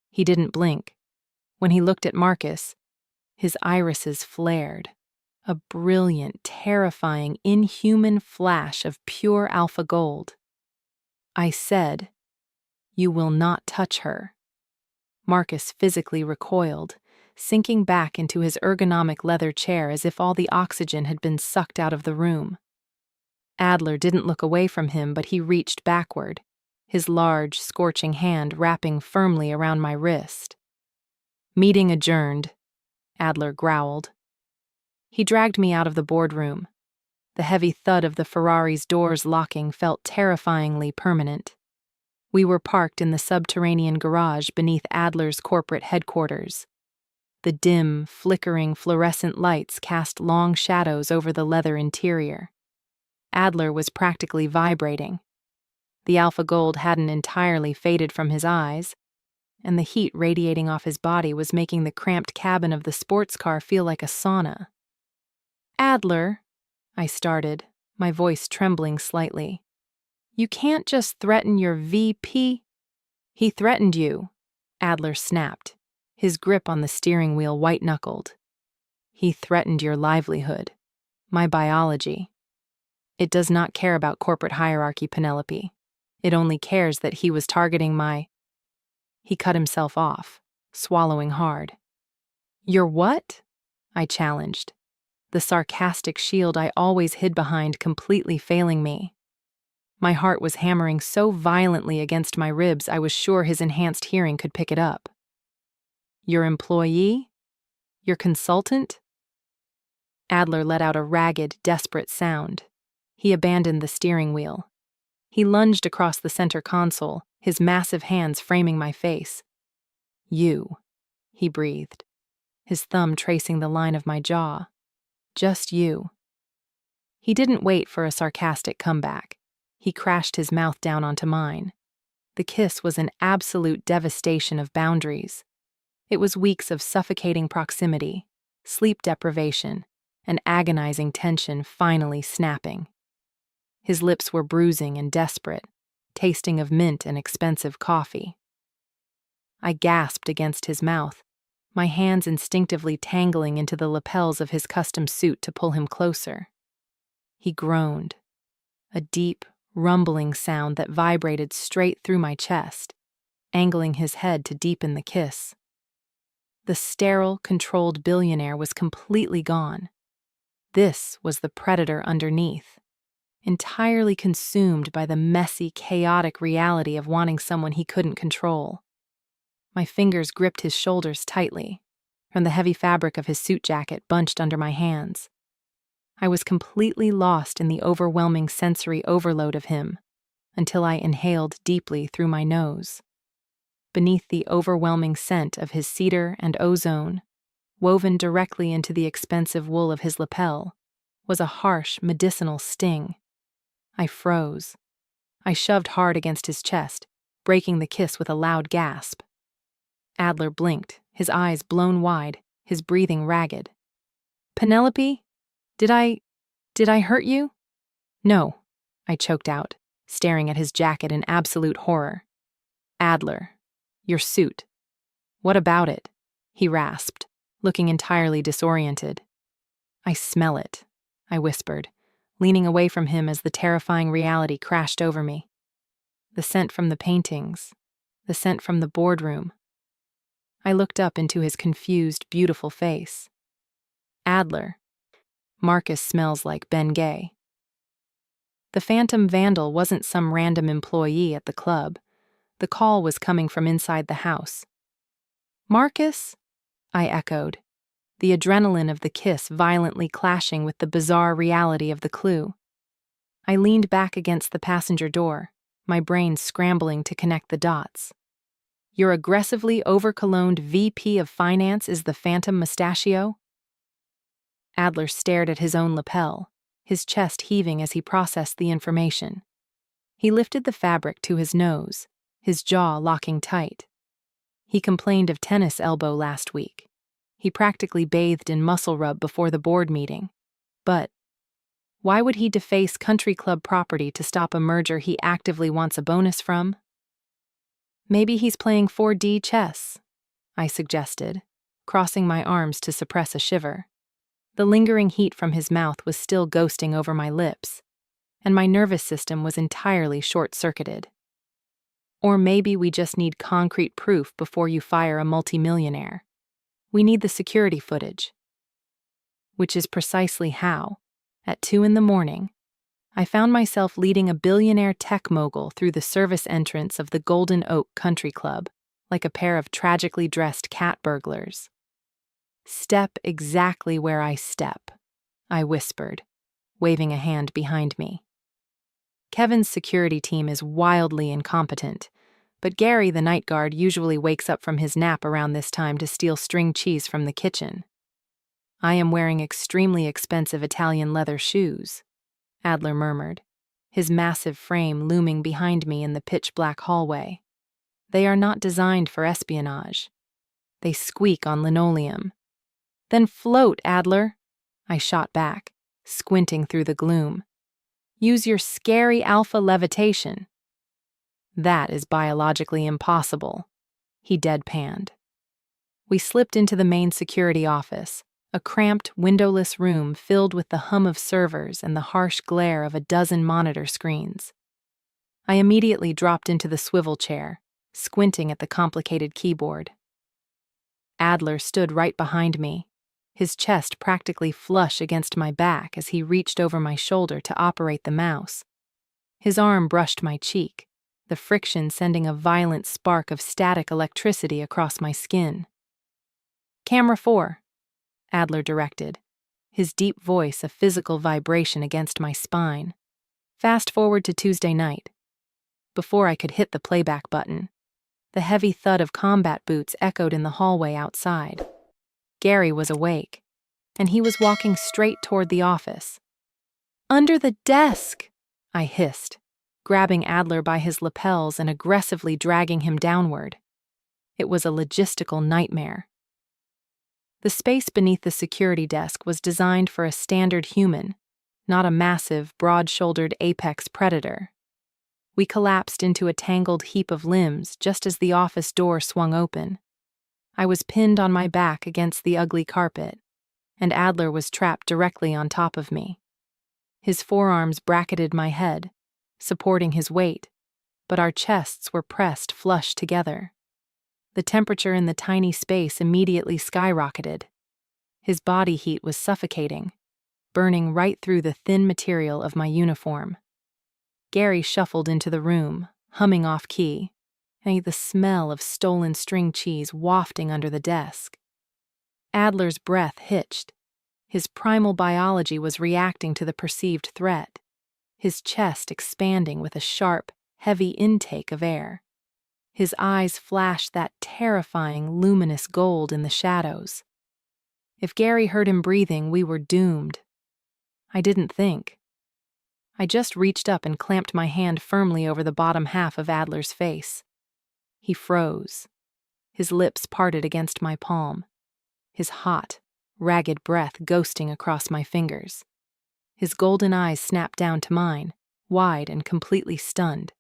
[SPEAKER 2] He didn't blink. When he looked at Marcus, his irises flared, a brilliant, terrifying, inhuman flash of pure alpha gold. I said, "You will not touch her." Marcus physically recoiled, sinking back into his ergonomic leather chair as if all the oxygen had been sucked out of the room. Adler didn't look away from him, but he reached backward, his large, scorching hand wrapping firmly around my wrist. "Meeting adjourned," Adler growled. He dragged me out of the boardroom. The heavy thud of the Ferrari's doors locking felt terrifyingly permanent. We were parked in the subterranean garage beneath Adler's corporate headquarters. The dim, flickering fluorescent lights cast long shadows over the leather interior. Adler was practically vibrating. The alpha gold hadn't entirely faded from his eyes, and the heat radiating off his body was making the cramped cabin of the sports car feel like a sauna. "Adler," I started, my voice trembling slightly. "You can't just threaten your VP." "He threatened you," Adler snapped, his grip on the steering wheel white-knuckled. "He threatened your livelihood, my biology. It does not care about corporate hierarchy, Penelope. It only cares that he was targeting my—" He cut himself off, swallowing hard. "Your what?" I challenged, the sarcastic shield I always hid behind completely failing me. My heart was hammering so violently against my ribs I was sure his enhanced hearing could pick it up. "Your employee? Your consultant?" Adler let out a ragged, desperate sound. He abandoned the steering wheel. He lunged across the center console, his massive hands framing my face. "You," he breathed, his thumb tracing the line of my jaw. "Just you." He didn't wait for a sarcastic comeback. He crashed his mouth down onto mine. The kiss was an absolute devastation of boundaries. It was weeks of suffocating proximity, sleep deprivation, and agonizing tension finally snapping. His lips were bruising and desperate, tasting of mint and expensive coffee. I gasped against his mouth, my hands instinctively tangling into the lapels of his custom suit to pull him closer. He groaned, a deep, rumbling sound that vibrated straight through my chest, angling his head to deepen the kiss. The sterile, controlled billionaire was completely gone. This was the predator underneath, entirely consumed by the messy, chaotic reality of wanting someone he couldn't control. My fingers gripped his shoulders tightly, from the heavy fabric of his suit jacket bunched under my hands. I was completely lost in the overwhelming sensory overload of him, until I inhaled deeply through my nose. Beneath the overwhelming scent of his cedar and ozone, woven directly into the expensive wool of his lapel, was a harsh, medicinal sting. I froze. I shoved hard against his chest, breaking the kiss with a loud gasp. Adler blinked, his eyes blown wide, his breathing ragged. "Penelope? Did I hurt you?" "No," I choked out, staring at his jacket in absolute horror. "Adler, your suit. What about it?" he rasped, looking entirely disoriented. "I smell it," I whispered, leaning away from him as the terrifying reality crashed over me. The scent from the paintings, the scent from the boardroom. I looked up into his confused, beautiful face. "Adler, Marcus smells like Ben Gay." The phantom vandal wasn't some random employee at the club. The call was coming from inside the house. "Marcus?" I echoed, the adrenaline of the kiss violently clashing with the bizarre reality of the clue. I leaned back against the passenger door, my brain scrambling to connect the dots. "Your aggressively over-cologned VP of Finance is the phantom mustachio?" Adler stared at his own lapel, his chest heaving as he processed the information. He lifted the fabric to his nose, his jaw locking tight. He complained of tennis elbow last week. He practically bathed in muscle rub before the board meeting. But why would he deface country club property to stop a merger he actively wants a bonus from? "Maybe he's playing 4D chess," I suggested, crossing my arms to suppress a shiver. The lingering heat from his mouth was still ghosting over my lips, and my nervous system was entirely short-circuited. Or maybe we just need concrete proof before you fire a multimillionaire. We need the security footage. Which is precisely how, at 2 a.m, I found myself leading a billionaire tech-mogul through the service entrance of the Golden Oak Country Club, like a pair of tragically dressed cat burglars. "Step exactly where I step," I whispered, waving a hand behind me. Kevin's security team is wildly incompetent, but Gary, the night guard, usually wakes up from his nap around this time to steal string cheese from the kitchen. "I am wearing extremely expensive Italian leather shoes," Adler murmured, his massive frame looming behind me in the pitch-black hallway. "They are not designed for espionage. They squeak on linoleum." "Then float, Adler," I shot back, squinting through the gloom. "Use your scary alpha levitation." "That is biologically impossible," he deadpanned. We slipped into the main security office, a cramped, windowless room filled with the hum of servers and the harsh glare of a dozen monitor screens. I immediately dropped into the swivel chair, squinting at the complicated keyboard. Adler stood right behind me, his chest practically flush against my back as he reached over my shoulder to operate the mouse. His arm brushed my cheek, the friction sending a violent spark of static electricity across my skin. "Camera 4, Adler directed, his deep voice a physical vibration against my spine. "Fast forward to Tuesday night." Before I could hit the playback button, the heavy thud of combat boots echoed in the hallway outside. Gary was awake, and he was walking straight toward the office. "Under the desk!" I hissed, grabbing Adler by his lapels and aggressively dragging him downward. It was a logistical nightmare. The space beneath the security desk was designed for a standard human, not a massive, broad-shouldered apex predator. We collapsed into a tangled heap of limbs just as the office door swung open. I was pinned on my back against the ugly carpet, and Adler was trapped directly on top of me. His forearms bracketed my head, supporting his weight, but our chests were pressed flush together. The temperature in the tiny space immediately skyrocketed. His body heat was suffocating, burning right through the thin material of my uniform. Gary shuffled into the room, humming off-key, and the smell of stolen string cheese wafting under the desk. Adler's breath hitched. His primal biology was reacting to the perceived threat, his chest expanding with a sharp, heavy intake of air. His eyes flashed that terrifying, luminous gold in the shadows. If Gary heard him breathing, we were doomed. I didn't think. I just reached up and clamped my hand firmly over the bottom half of Adler's face. He froze, his lips parted against my palm, his hot, ragged breath ghosting across my fingers. His golden eyes snapped down to mine, wide and completely stunned.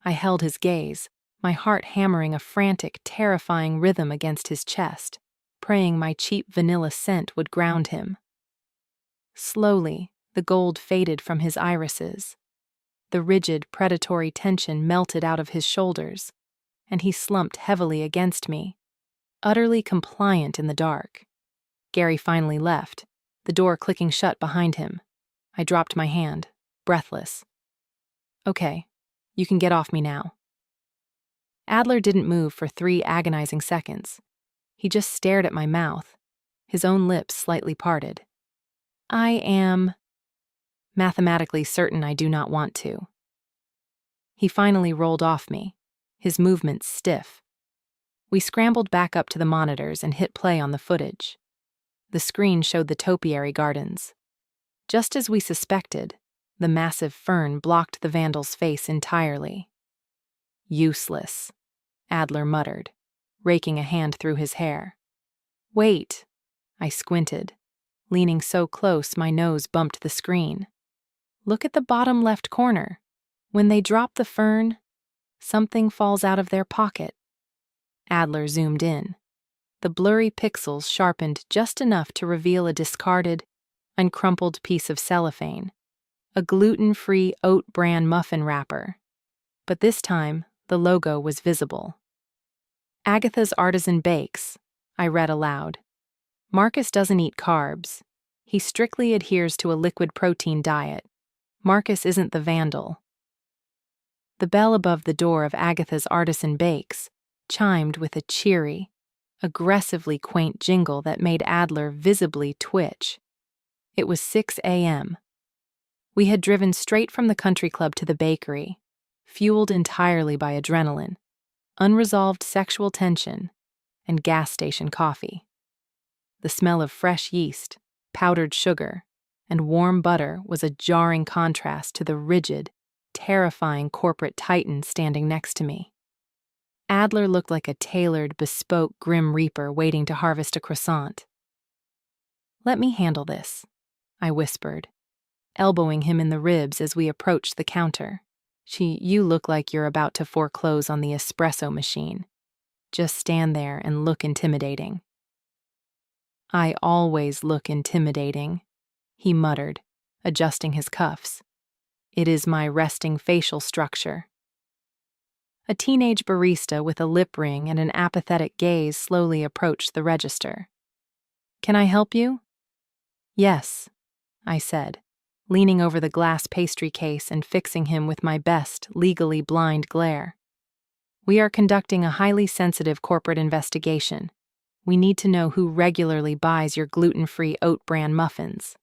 [SPEAKER 2] I held his gaze, my heart hammering a frantic, terrifying rhythm against his chest, praying my cheap vanilla scent would ground him. Slowly, the gold faded from his irises. The rigid, predatory tension melted out of his shoulders, and he slumped heavily against me, utterly compliant in the dark. Gary finally left, the door clicking shut behind him. I dropped my hand, breathless. "Okay, you can get off me now." Adler didn't move for 3 agonizing seconds. He just stared at my mouth, his own lips slightly parted. "I am mathematically certain I do not want to." He finally rolled off me, his movements stiff. We scrambled back up to the monitors and hit play on the footage. The screen showed the topiary gardens. Just as we suspected, the massive fern blocked the vandal's face entirely. "Useless," Adler muttered, raking a hand through his hair. "Wait," I squinted, leaning so close my nose bumped the screen. "Look at the bottom left corner. When they drop the fern, something falls out of their pocket." Adler zoomed in. the blurry pixels sharpened just enough to reveal a discarded, uncrumpled piece of cellophane, a gluten-free oat bran muffin wrapper. But this time, the logo was visible. Agatha's Artisan Bakes, I read aloud. Marcus doesn't eat carbs. He strictly adheres to a liquid protein diet. Marcus isn't the vandal. The bell above the door of Agatha's Artisan Bakes chimed with a cheery, aggressively quaint jingle that made Adler visibly twitch. It was 6 a.m. We had driven straight from the country club to the bakery, fueled entirely by adrenaline, unresolved sexual tension, and gas station coffee. The smell of fresh yeast, powdered sugar, and warm butter was a jarring contrast to the rigid, terrifying corporate titan standing next to me. Adler looked like a tailored, bespoke Grim Reaper waiting to harvest a croissant. "Let me handle this," I whispered, elbowing him in the ribs as we approached the counter. You look like you're about to foreclose on the espresso machine. Just stand there and look intimidating." "I always look intimidating," he muttered, adjusting his cuffs. "It is my resting facial structure." A teenage barista with a lip ring and an apathetic gaze slowly approached the register. "Can I help you?" "Yes," I said, leaning over the glass pastry case and fixing him with my best, legally blind glare. "We are conducting a highly sensitive corporate investigation. We need to know who regularly buys your gluten-free oat bran muffins."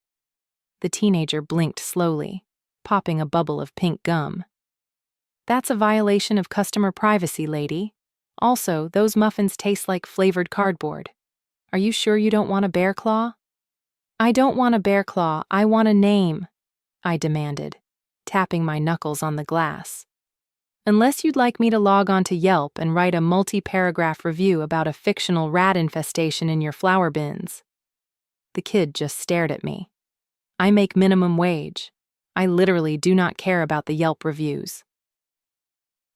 [SPEAKER 2] The teenager blinked slowly, popping a bubble of pink gum. "That's a violation of customer privacy, lady. Also, those muffins taste like flavored cardboard. Are you sure you don't want a bear claw?" "I don't want a bear claw, I want a name," I demanded, tapping my knuckles on the glass. "Unless you'd like me to log on to Yelp and write a multi-paragraph review about a fictional rat infestation in your flower bins." The kid just stared at me. "I make minimum wage. I literally do not care about the Yelp reviews."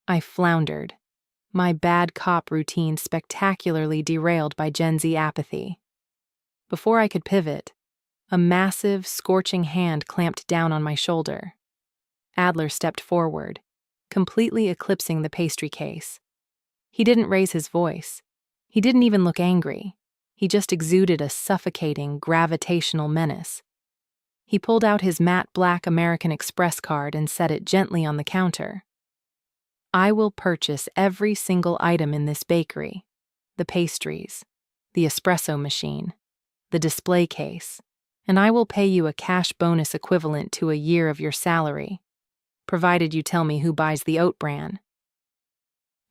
[SPEAKER 2] I floundered, my bad cop routine spectacularly derailed by Gen Z apathy. Before I could pivot, a massive, scorching hand clamped down on my shoulder. Adler stepped forward, completely eclipsing the pastry case. He didn't raise his voice. He didn't even look angry. He just exuded a suffocating, gravitational menace. He pulled out his matte black American Express card and set it gently on the counter. "I will purchase every single item in this bakery: the pastries, the espresso machine, the display case, and I will pay you a cash bonus equivalent to a year of your salary, provided you tell me who buys the oat bran."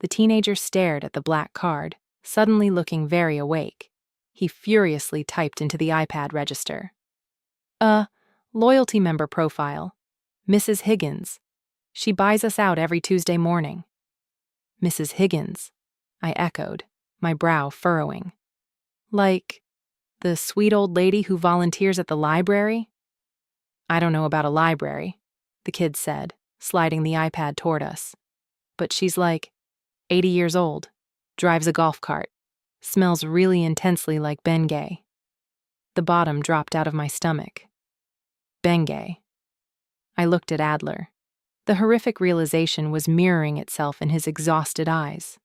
[SPEAKER 2] The teenager stared at the black card, suddenly looking very awake. He furiously typed into the iPad register. Loyalty member profile. Mrs. Higgins. She buys us out every Tuesday morning." "Mrs. Higgins," I echoed, my brow furrowing. "Like, the sweet old lady who volunteers at the library?" "I don't know about a library," the kid said, sliding the iPad toward us. "But she's like 80 years old, drives a golf cart, smells really intensely like Bengay." The bottom dropped out of my stomach. Bengay. I looked at Adler. The horrific realization was mirroring itself in his exhausted eyes.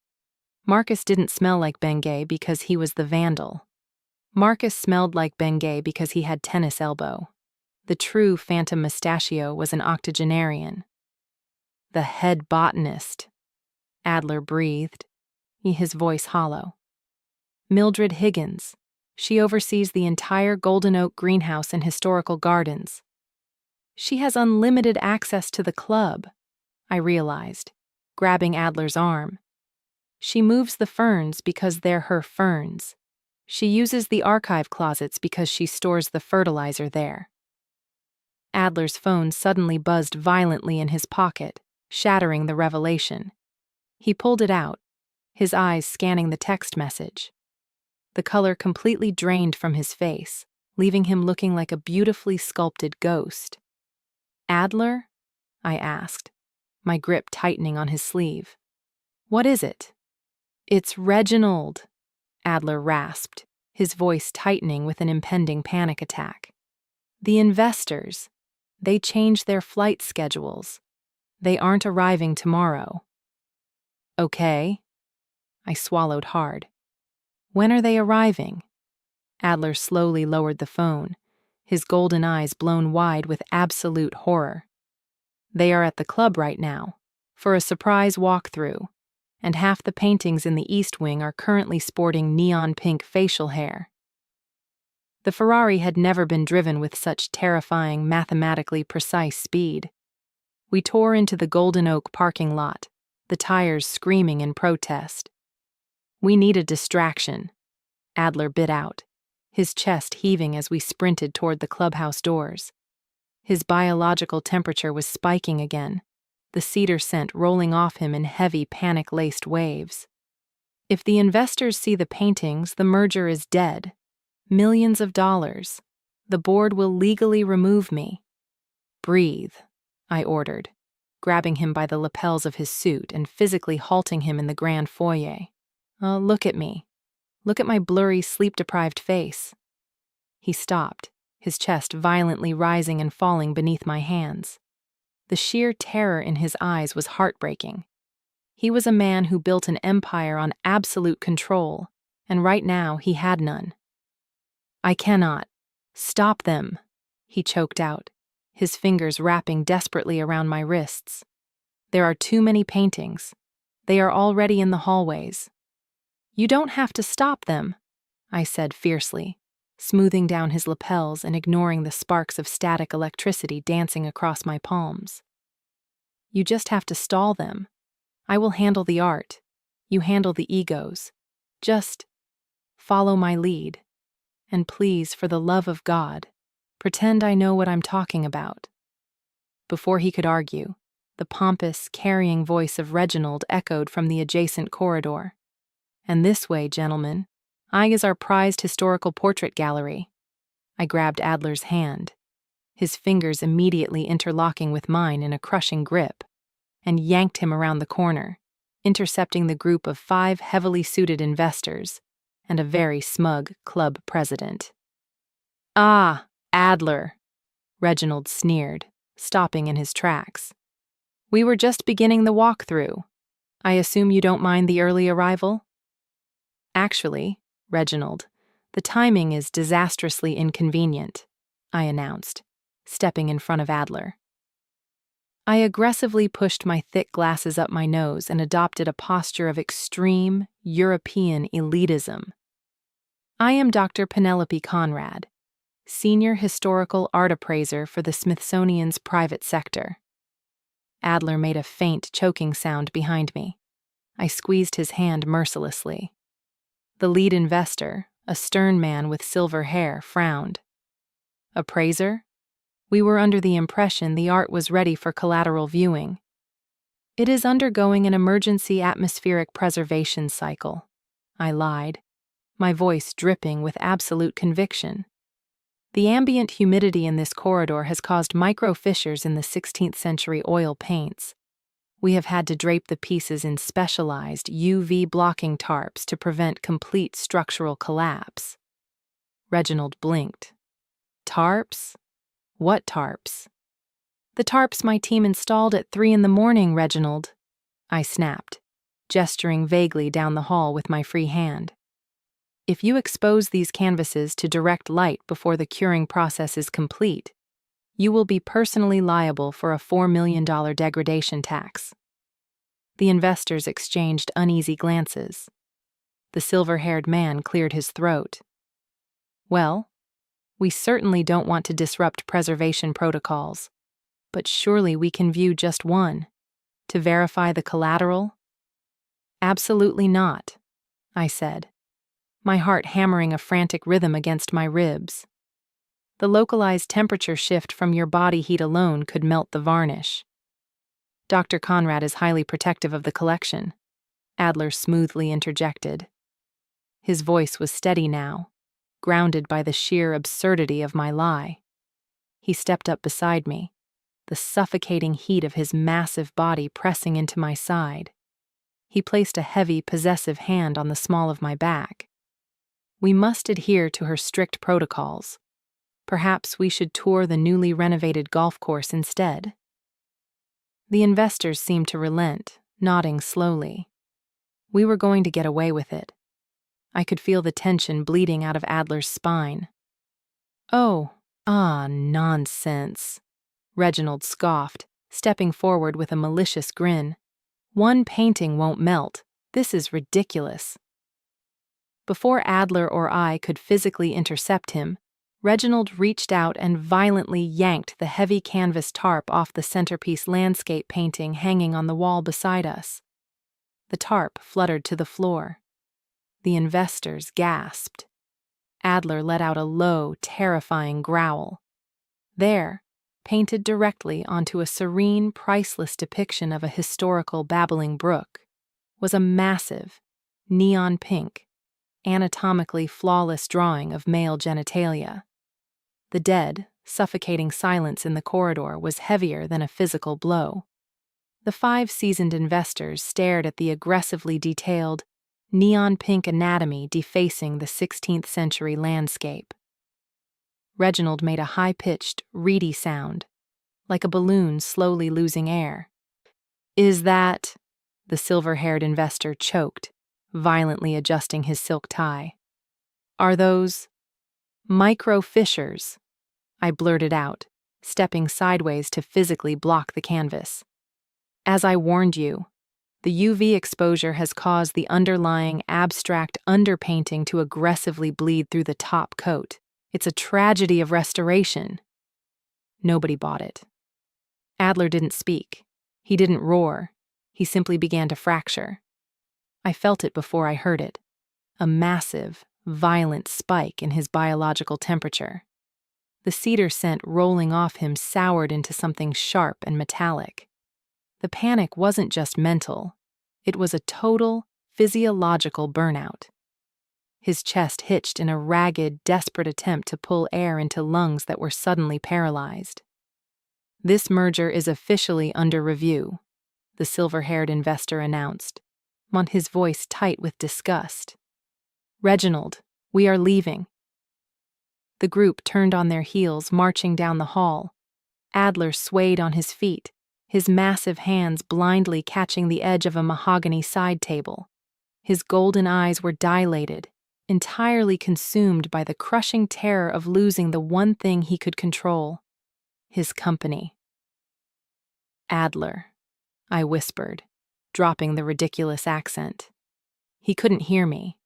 [SPEAKER 2] Marcus didn't smell like Bengay because he was the vandal. Marcus smelled like Bengay because he had tennis elbow. The true phantom mustachio was an octogenarian. "The head botanist," Adler breathed, his voice hollow. "Mildred Higgins. She oversees the entire Golden Oak greenhouse and historical gardens. She has unlimited access to the club," I realized, grabbing Adler's arm. "She moves the ferns because they're her ferns. She uses the archive closets because she stores the fertilizer there." Adler's phone suddenly buzzed violently in his pocket, shattering the revelation. He pulled it out, his eyes scanning the text message. The color completely drained from his face, leaving him looking like a beautifully sculpted ghost. "Adler?" I asked, my grip tightening on his sleeve. "What is it?" "It's Reginald," Adler rasped, his voice tightening with an impending panic attack. The investors. They changed their flight schedules. They aren't arriving tomorrow. Okay. I swallowed hard. When are they arriving? Adler slowly lowered the phone, his golden eyes blown wide with absolute horror. They are at the club right now, for a surprise walkthrough, and half the paintings in the East Wing are currently sporting neon pink facial hair. The Ferrari had never been driven with such terrifying, mathematically precise speed. We tore into the Golden Oak parking lot, the tires screaming in protest. We need a distraction, Adler bit out, his chest heaving as we sprinted toward the clubhouse doors. His biological temperature was spiking again, the cedar scent rolling off him in heavy, panic-laced waves. If the investors see the paintings, the merger is dead. Millions of dollars. The board will legally remove me. Breathe, I ordered, grabbing him by the lapels of his suit and physically halting him in the grand foyer. Look at me. Look at my blurry, sleep-deprived face. He stopped, his chest violently rising and falling beneath my hands. The sheer terror in his eyes was heartbreaking. He was a man who built an empire on absolute control, and right now he had none. I cannot. Stop them, he choked out, his fingers wrapping desperately around my wrists. There are too many paintings. They are already in the hallways. You don't have to stop them, I said fiercely, smoothing down his lapels and ignoring the sparks of static electricity dancing across my palms. You just have to stall them. I will handle the art. You handle the egos. Just follow my lead. And please, for the love of God, pretend I know what I'm talking about. Before he could argue, the pompous, carrying voice of Reginald echoed from the adjacent corridor. And this way, gentlemen, I is our prized historical portrait gallery. I grabbed Adler's hand, his fingers immediately interlocking with mine in a crushing grip, and yanked him around the corner, intercepting the group of 5 heavily suited investors and a very smug club president. Ah, Adler, Reginald sneered, stopping in his tracks. We were just beginning the walkthrough. I assume you don't mind the early arrival? Actually, Reginald, the timing is disastrously inconvenient, I announced, stepping in front of Adler. I aggressively pushed my thick glasses up my nose and adopted a posture of extreme European elitism. I am Dr. Penelope Conrad, Senior Historical Art Appraiser for the Smithsonian's private sector. Adler made a faint choking sound behind me. I squeezed his hand mercilessly. The lead investor, a stern man with silver hair, frowned. Appraiser? We were under the impression the art was ready for collateral viewing. It is undergoing an emergency atmospheric preservation cycle, I lied, my voice dripping with absolute conviction. The ambient humidity in this corridor has caused micro-fissures in the 16th century oil paints. We have had to drape the pieces in specialized UV blocking tarps to prevent complete structural collapse. Reginald blinked. Tarps? What tarps? The tarps my team installed at 3 a.m, Reginald, I snapped, gesturing vaguely down the hall with my free hand. If you expose these canvases to direct light before the curing process is complete, you will be personally liable for a $4 million degradation tax. The investors exchanged uneasy glances. The silver-haired man cleared his throat. Well, we certainly don't want to disrupt preservation protocols, but surely we can view just one, to verify the collateral? Absolutely not, I said, my heart hammering a frantic rhythm against my ribs. The localized temperature shift from your body heat alone could melt the varnish. Dr. Conrad is highly protective of the collection, Adler smoothly interjected. His voice was steady now, grounded by the sheer absurdity of my lie. He stepped up beside me, the suffocating heat of his massive body pressing into my side. He placed a heavy, possessive hand on the small of my back, We must adhere to her strict protocols. Perhaps we should tour the newly renovated golf course instead. The investors seemed to relent, nodding slowly. We were going to get away with it. I could feel the tension bleeding out of Adler's spine. Nonsense, Reginald scoffed, stepping forward with a malicious grin. One painting won't melt. This is ridiculous. Before Adler or I could physically intercept him, Reginald reached out and violently yanked the heavy canvas tarp off the centerpiece landscape painting hanging on the wall beside us. The tarp fluttered to the floor. The investors gasped. Adler let out a low, terrifying growl. There, painted directly onto a serene, priceless depiction of a historical babbling brook, was a massive, neon pink, anatomically flawless drawing of male genitalia. The dead, suffocating silence in the corridor was heavier than a physical blow. The 5 seasoned investors stared at the aggressively detailed, neon pink anatomy defacing the 16th century landscape. Reginald made a high-pitched, reedy sound, like a balloon slowly losing air. "Is that—" the silver-haired investor choked, violently adjusting his silk tie. "Are those micro fissures?" I blurted out, stepping sideways to physically block the canvas. "As I warned you, the UV exposure has caused the underlying abstract underpainting to aggressively bleed through the top coat. It's a tragedy of restoration." Nobody bought it. Adler didn't speak. He didn't roar. He simply began to fracture. I felt it before I heard it. A massive, violent spike in his biological temperature. The cedar scent rolling off him soured into something sharp and metallic. The panic wasn't just mental. It was a total, physiological burnout. His chest hitched in a ragged, desperate attempt to pull air into lungs that were suddenly paralyzed. "This merger is officially under review," the silver-haired investor announced, his voice tight with disgust. "Reginald, we are leaving." The group turned on their heels, marching down the hall. Adler swayed on his feet, his massive hands blindly catching the edge of a mahogany side table. His golden eyes were dilated, entirely consumed by the crushing terror of losing the one thing he could control: his company. "Adler," I whispered, dropping the ridiculous accent. He couldn't hear me.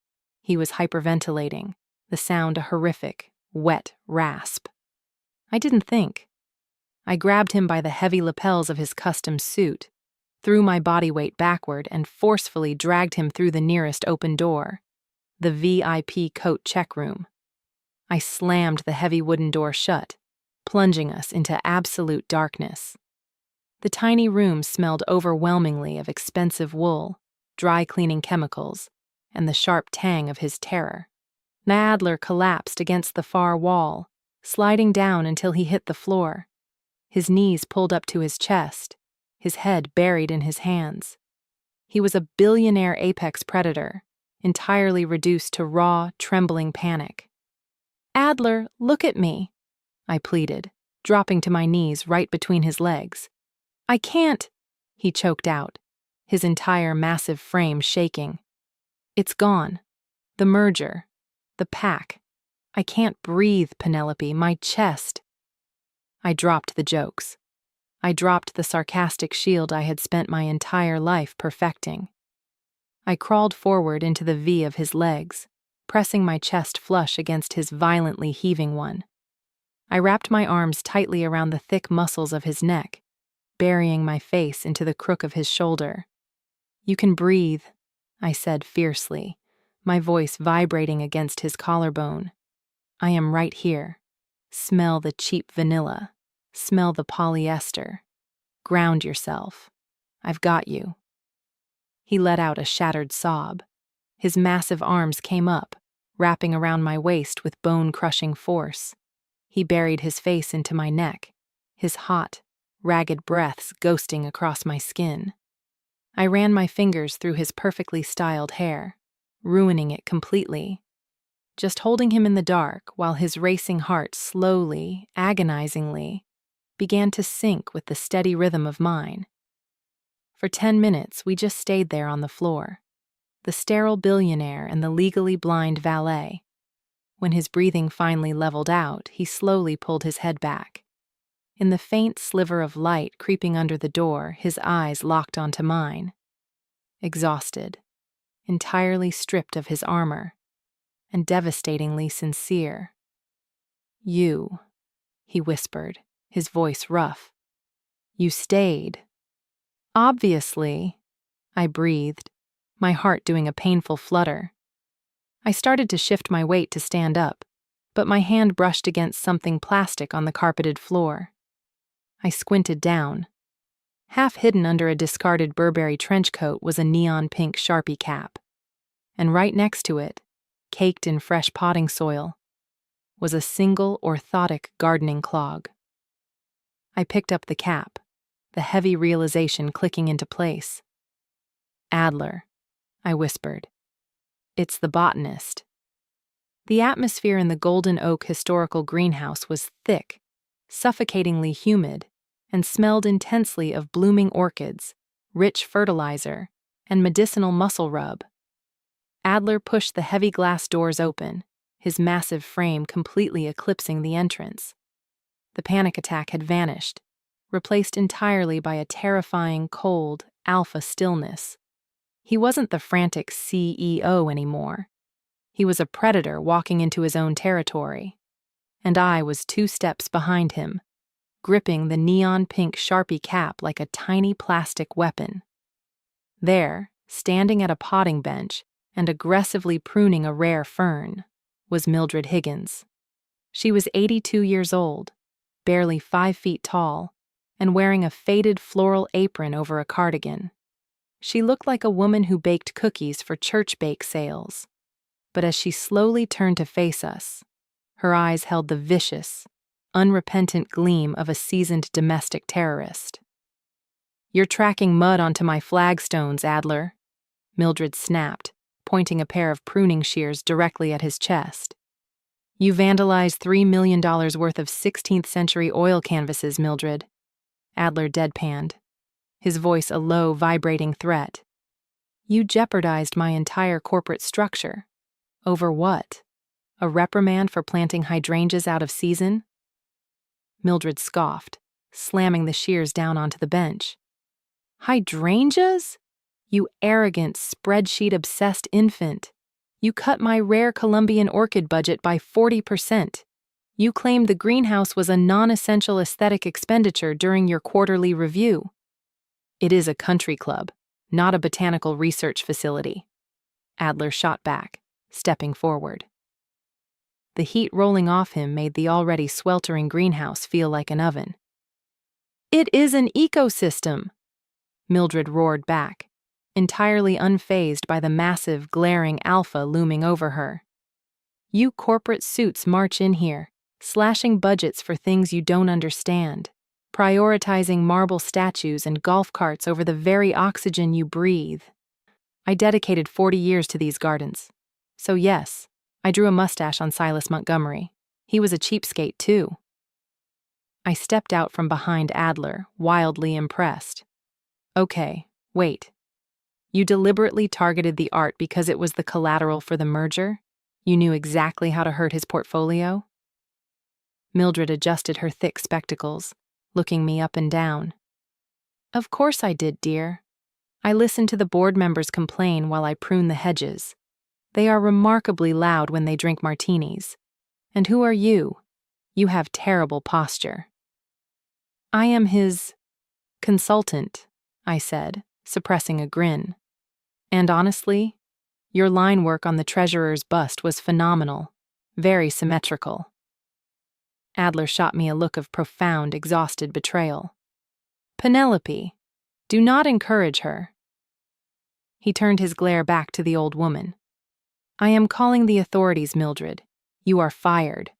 [SPEAKER 2] He was hyperventilating, the sound a horrific, wet rasp. I didn't think. I grabbed him by the heavy lapels of his custom suit, threw my body weight backward, and forcefully dragged him through the nearest open door, the VIP coat check room. I slammed the heavy wooden door shut, plunging us into absolute darkness. The tiny room smelled overwhelmingly of expensive wool, dry cleaning chemicals, and the sharp tang of his terror. Adler collapsed against the far wall, sliding down until he hit the floor. His knees pulled up to his chest, his head buried in his hands. He was a billionaire apex predator, entirely reduced to raw, trembling panic. "Adler, look at me," I pleaded, dropping to my knees right between his legs. "I can't," he choked out, his entire massive frame shaking. "It's gone. The merger. The pack. I can't breathe, Penelope, my chest." I dropped the jokes. I dropped the sarcastic shield I had spent my entire life perfecting. I crawled forward into the V of his legs, pressing my chest flush against his violently heaving one. I wrapped my arms tightly around the thick muscles of his neck, burying my face into the crook of his shoulder. "You can breathe," I said fiercely, my voice vibrating against his collarbone. "I am right here. Smell the cheap vanilla. Smell the polyester. Ground yourself. I've got you." He let out a shattered sob. His massive arms came up, wrapping around my waist with bone-crushing force. He buried his face into my neck, his hot, ragged breaths ghosting across my skin. I ran my fingers through his perfectly styled hair, ruining it completely. just holding him in the dark while his racing heart slowly, agonizingly, began to sync with the steady rhythm of mine. For 10 minutes, we just stayed there on the floor, the sterile billionaire and the legally blind valet. When his breathing finally leveled out, he slowly pulled his head back. In the faint sliver of light creeping under the door, his eyes locked onto mine. Exhausted, entirely stripped of his armor, and devastatingly sincere. "You," he whispered, his voice rough. "You stayed." "Obviously," I breathed, my heart doing a painful flutter. I started to shift my weight to stand up, but my hand brushed against something plastic on the carpeted floor. I squinted down. Half hidden under a discarded Burberry trench coat was a neon pink Sharpie cap, and right next to it, caked in fresh potting soil, was a single orthotic gardening clog. I picked up the cap, the heavy realization clicking into place. "Adler," I whispered. "It's the botanist." The atmosphere in the Golden Oak Historical Greenhouse was thick, suffocatingly humid, and smelled intensely of blooming orchids, rich fertilizer, and medicinal muscle rub. Adler pushed the heavy glass doors open, his massive frame completely eclipsing the entrance. The panic attack had vanished, replaced entirely by a terrifying, cold, alpha stillness. He wasn't the frantic CEO anymore. He was a predator walking into his own territory. And I was 2 steps behind him, gripping the neon pink Sharpie cap like a tiny plastic weapon. There, standing at a potting bench and aggressively pruning a rare fern, was Mildred Higgins. She was 82 years old, barely 5 feet tall, and wearing a faded floral apron over a cardigan. She looked like a woman who baked cookies for church bake sales. But as she slowly turned to face us, her eyes held the vicious, unrepentant gleam of a seasoned domestic terrorist. "You're tracking mud onto my flagstones, Adler," Mildred snapped, pointing a pair of pruning shears directly at his chest. "You vandalized $3 million worth of 16th century oil canvases, Mildred." Adler deadpanned, his voice a low, vibrating threat. "You jeopardized my entire corporate structure. Over what? A reprimand for planting hydrangeas out of season?" Mildred scoffed, slamming the shears down onto the bench. "Hydrangeas? You arrogant, spreadsheet-obsessed infant. You cut my rare Colombian orchid budget by 40%. You claimed the greenhouse was a non-essential aesthetic expenditure during your quarterly review. It is a country club, not a botanical research facility." Adler shot back, stepping forward. The heat rolling off him made the already sweltering greenhouse feel like an oven. "It is an ecosystem," Mildred roared back, entirely unfazed by the massive, glaring alpha looming over her. "You corporate suits march in here, slashing budgets for things you don't understand, prioritizing marble statues and golf carts over the very oxygen you breathe. I dedicated 40 years to these gardens. So yes, I drew a mustache on Silas Montgomery. He was a cheapskate, too." I stepped out from behind Adler, wildly impressed. "Okay, wait. You deliberately targeted the art because it was the collateral for the merger? You knew exactly how to hurt his portfolio?" Mildred adjusted her thick spectacles, looking me up and down. "Of course I did, dear. I listened to the board members complain while I prune the hedges. They are remarkably loud when they drink martinis. And who are you? You have terrible posture." "I am his consultant," I said, suppressing a grin. "And honestly, your line work on the treasurer's bust was phenomenal, very symmetrical." Adler shot me a look of profound, exhausted betrayal. "Penelope, do not encourage her." He turned his glare back to the old woman. "I am calling the authorities, Mildred. You are fired."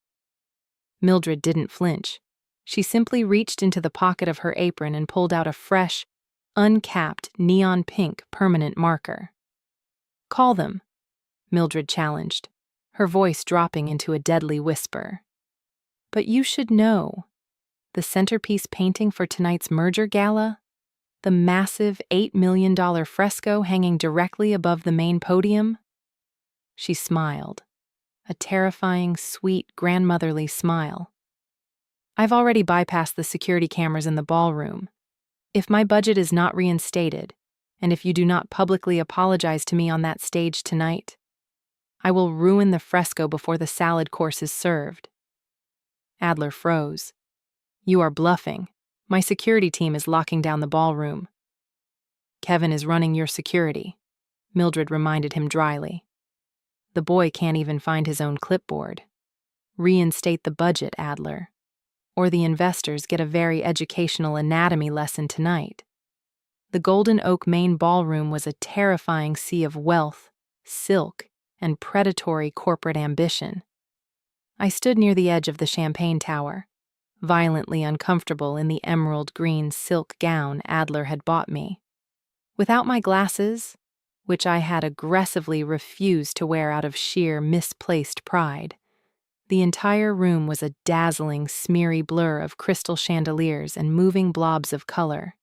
[SPEAKER 2] Mildred didn't flinch. She simply reached into the pocket of her apron and pulled out a fresh, uncapped, neon pink permanent marker. "Call them," Mildred challenged, her voice dropping into a deadly whisper. "But you should know. The centerpiece painting for tonight's merger gala? The massive $8 million fresco hanging directly above the main podium?" She smiled, a terrifying, sweet, grandmotherly smile. "I've already bypassed the security cameras in the ballroom. If my budget is not reinstated, and if you do not publicly apologize to me on that stage tonight, I will ruin the fresco before the salad course is served." Adler froze. "You are bluffing. My security team is locking down the ballroom." "Kevin is running your security," Mildred reminded him dryly. "The boy can't even find his own clipboard. Reinstate the budget, Adler, or the investors get a very educational anatomy lesson tonight." The Golden Oak main ballroom was a terrifying sea of wealth, silk, and predatory corporate ambition. I stood near the edge of the champagne tower, violently uncomfortable in the emerald green silk gown Adler had bought me. Without my glasses, which I had aggressively refused to wear out of sheer misplaced pride, the entire room was a dazzling, smeary blur of crystal chandeliers and moving blobs of color.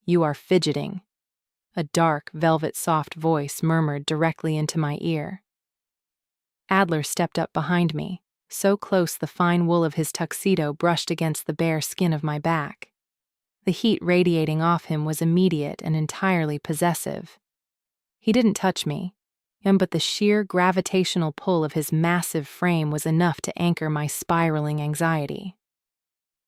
[SPEAKER 2] "You are fidgeting," a dark, velvet-soft voice murmured directly into my ear. Adler stepped up behind me, so close the fine wool of his tuxedo brushed against the bare skin of my back. The heat radiating off him was immediate and entirely possessive. He didn't touch me, but the sheer gravitational pull of his massive frame was enough to anchor my spiraling anxiety.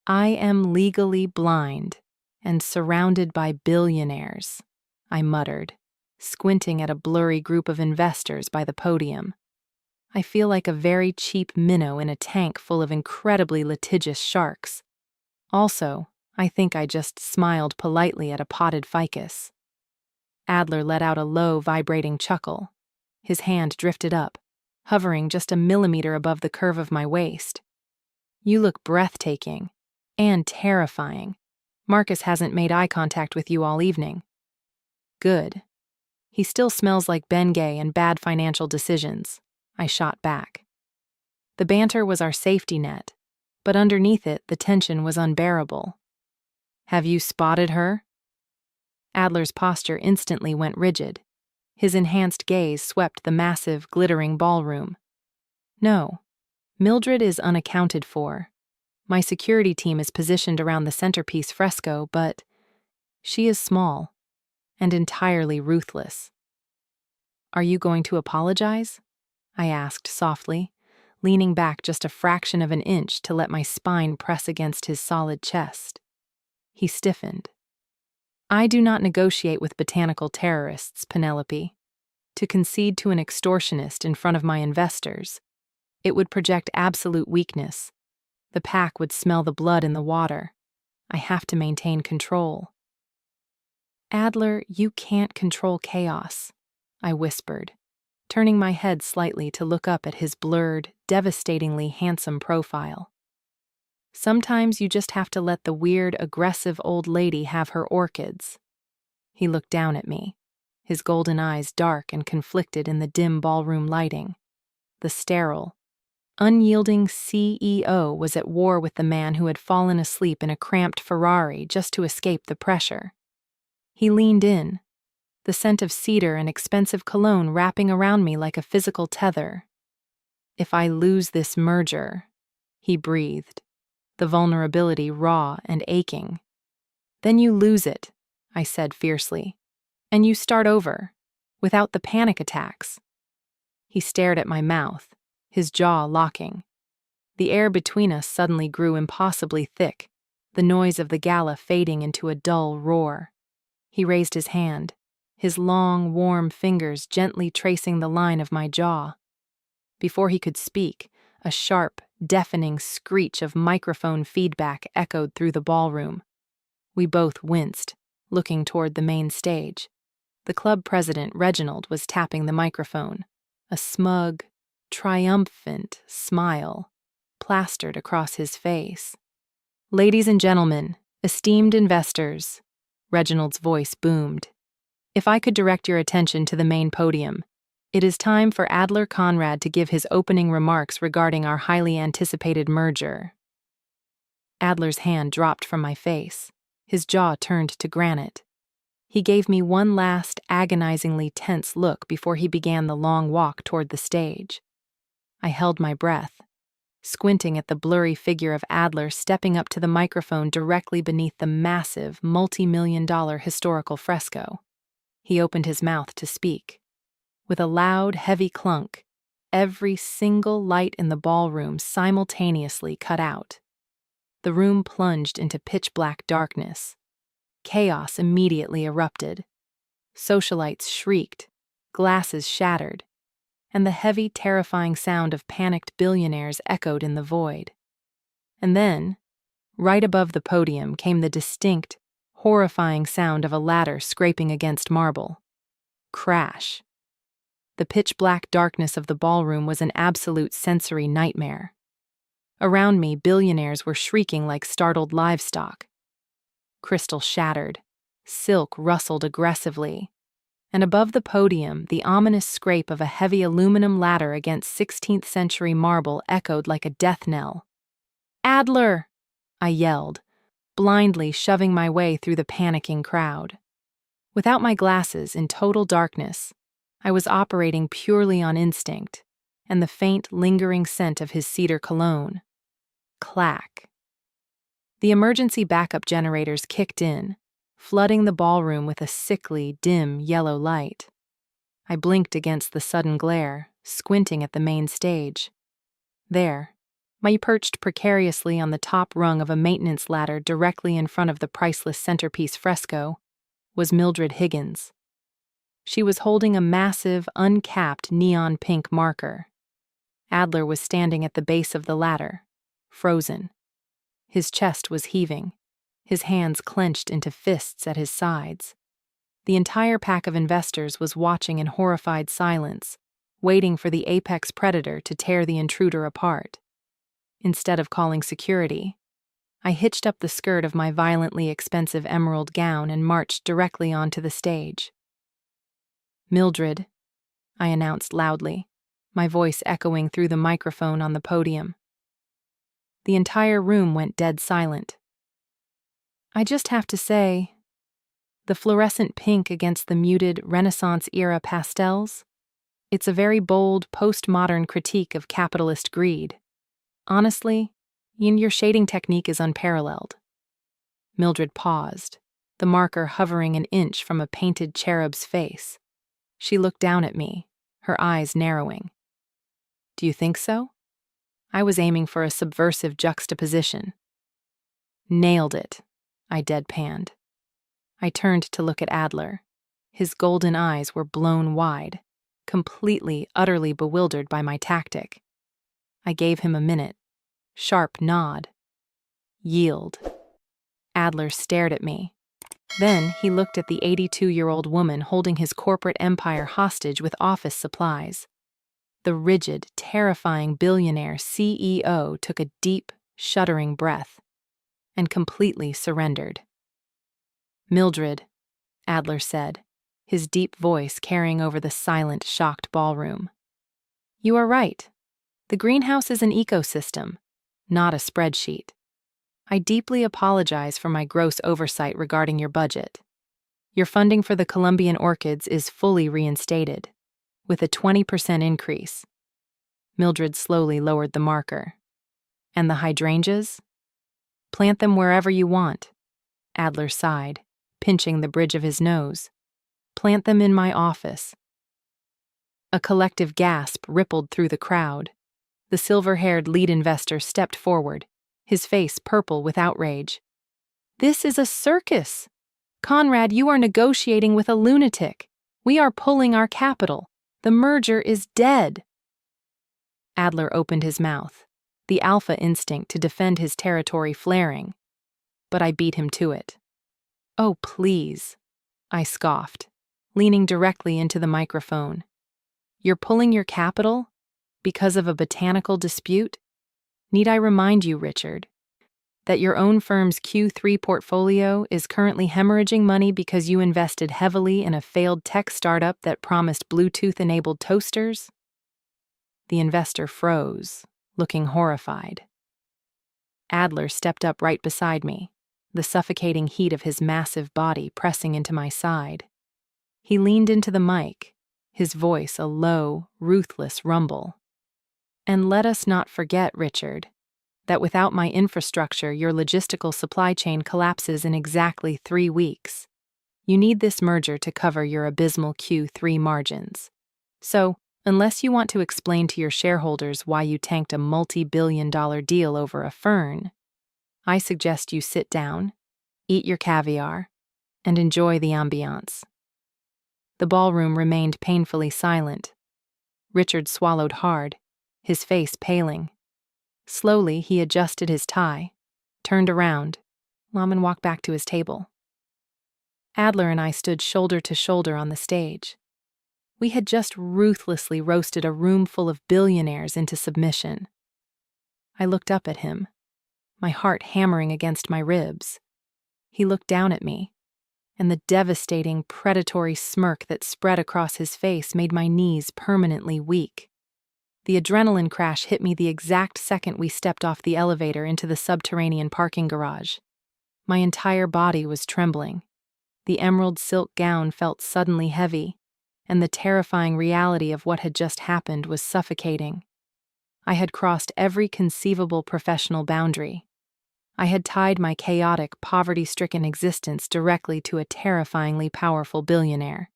[SPEAKER 2] "I am legally blind and surrounded by billionaires," I muttered, squinting at a blurry group of investors by the podium. "I feel like a very cheap minnow in a tank full of incredibly litigious sharks. Also, I think I just smiled politely at a potted ficus." Adler let out a low, vibrating chuckle. His hand drifted up, hovering just a millimeter above the curve of my waist. "You look breathtaking and terrifying. Marcus hasn't made eye contact with you all evening." "Good. He still smells like Bengay and bad financial decisions," I shot back. The banter was our safety net, but underneath it the tension was unbearable. "Have you spotted her?" Adler's posture instantly went rigid. His enhanced gaze swept the massive, glittering ballroom. "No. Mildred is unaccounted for. My security team is positioned around the centerpiece fresco, but she is small and entirely ruthless." "Are you going to apologize?" I asked softly, leaning back just a fraction of an inch to let my spine press against his solid chest. He stiffened. "I do not negotiate with botanical terrorists, Penelope. To concede to an extortionist in front of my investors, it would project absolute weakness. The pack would smell the blood in the water. I have to maintain control." "Adler, you can't control chaos," I whispered, turning my head slightly to look up at his blurred, devastatingly handsome profile. "Sometimes you just have to let the weird, aggressive old lady have her orchids." He looked down at me, his golden eyes dark and conflicted in the dim ballroom lighting. The sterile, unyielding CEO was at war with the man who had fallen asleep in a cramped Ferrari just to escape the pressure. He leaned in, the scent of cedar and expensive cologne wrapping around me like a physical tether. "If I lose this merger," he breathed, the vulnerability raw and aching. "Then you lose it," I said fiercely, "and you start over, without the panic attacks." He stared at my mouth, his jaw locking. The air between us suddenly grew impossibly thick, the noise of the gala fading into a dull roar. He raised his hand, his long, warm fingers gently tracing the line of my jaw. Before he could speak, a sharp, deafening screech of microphone feedback echoed through the ballroom. We both winced, looking toward the main stage. The club president, Reginald, was tapping the microphone, a smug, triumphant smile plastered across his face. "Ladies and gentlemen, esteemed investors," Reginald's voice boomed. "If I could direct your attention to the main podium, It is time for Adler Conrad to give his opening remarks regarding our highly anticipated merger. Adler's hand dropped from my face. His jaw turned to granite. He gave me one last, agonizingly tense look before he began the long walk toward the stage. I held my breath, squinting at the blurry figure of Adler stepping up to the microphone directly beneath the massive, multi-million-dollar historical fresco. He opened his mouth to speak. With a loud, heavy clunk, every single light in the ballroom simultaneously cut out. The room plunged into pitch-black darkness. Chaos immediately erupted. Socialites shrieked, glasses shattered, and the heavy, terrifying sound of panicked billionaires echoed in the void. And then, right above the podium came the distinct, horrifying sound of a ladder scraping against marble. Crash. The pitch-black darkness of the ballroom was an absolute sensory nightmare. Around me, billionaires were shrieking like startled livestock. Crystal shattered, silk rustled aggressively, and above the podium, the ominous scrape of a heavy aluminum ladder against 16th-century marble echoed like a death knell. "Adler!" I yelled, blindly shoving my way through the panicking crowd. Without my glasses, in total darkness, I was operating purely on instinct and the faint, lingering scent of his cedar cologne. Clack. The emergency backup generators kicked in, flooding the ballroom with a sickly, dim yellow light. I blinked against the sudden glare, squinting at the main stage. There, I perched precariously on the top rung of a maintenance ladder directly in front of the priceless centerpiece fresco, was Mildred Higgins. She was holding a massive, uncapped neon pink marker. Adler was standing at the base of the ladder, frozen. His chest was heaving, his hands clenched into fists at his sides. The entire pack of investors was watching in horrified silence, waiting for the apex predator to tear the intruder apart. Instead of calling security, I hitched up the skirt of my violently expensive emerald gown and marched directly onto the stage. "Mildred," I announced loudly, my voice echoing through the microphone on the podium. The entire room went dead silent. I just have to say, the fluorescent pink against the muted Renaissance-era pastels, it's a very bold, postmodern critique of capitalist greed. Honestly, your shading technique is unparalleled. Mildred paused, the marker hovering an inch from a painted cherub's face. She looked down at me, her eyes narrowing. "Do you think so?" I was aiming for a subversive juxtaposition. "Nailed it," I deadpanned. I turned to look at Adler. His golden eyes were blown wide, completely, utterly bewildered by my tactic. I gave him a minute. Sharp nod. "Yield." Adler stared at me. Then he looked at the 82-year-old woman holding his corporate empire hostage with office supplies. The rigid, terrifying billionaire CEO took a deep, shuddering breath and completely surrendered. "Mildred," Adler said, his deep voice carrying over the silent, shocked ballroom. "You are right. The greenhouse is an ecosystem, not a spreadsheet. I deeply apologize for my gross oversight regarding your budget. Your funding for the Colombian orchids is fully reinstated, with a 20% increase." Mildred slowly lowered the marker. "And the hydrangeas? Plant them wherever you want." Adler sighed, pinching the bridge of his nose. "Plant them in my office." A collective gasp rippled through the crowd. The silver-haired lead investor stepped forward, his face purple with outrage. "This is a circus! Conrad, you are negotiating with a lunatic. We are pulling our capital. The merger is dead." Adler opened his mouth, the alpha instinct to defend his territory flaring, but I beat him to it. "Oh, please," I scoffed, leaning directly into the microphone. "You're pulling your capital? Because of a botanical dispute? Need I remind you, Richard? That your own firm's Q3 portfolio is currently hemorrhaging money because you invested heavily in a failed tech startup that promised Bluetooth-enabled toasters? The investor froze, looking horrified. Adler stepped up right beside me, the suffocating heat of his massive body pressing into my side. He leaned into the mic, his voice a low, ruthless rumble. And let us not forget, Richard, that without my infrastructure, your logistical supply chain collapses in exactly 3 weeks. You need this merger to cover your abysmal Q3 margins. So, unless you want to explain to your shareholders why you tanked a multi-billion-dollar deal over a fern, I suggest you sit down, eat your caviar, and enjoy the ambiance. The ballroom remained painfully silent. Richard swallowed hard, his face paling. Slowly, he adjusted his tie, turned around, and walked back to his table. Adler and I stood shoulder to shoulder on the stage. We had just ruthlessly roasted a room full of billionaires into submission. I looked up at him, my heart hammering against my ribs. He looked down at me, and the devastating, predatory smirk that spread across his face made my knees permanently weak. The adrenaline crash hit me the exact second we stepped off the elevator into the subterranean parking garage. My entire body was trembling. The emerald silk gown felt suddenly heavy, and the terrifying reality of what had just happened was suffocating. I had crossed every conceivable professional boundary. I had tied my chaotic, poverty-stricken existence directly to a terrifyingly powerful billionaire.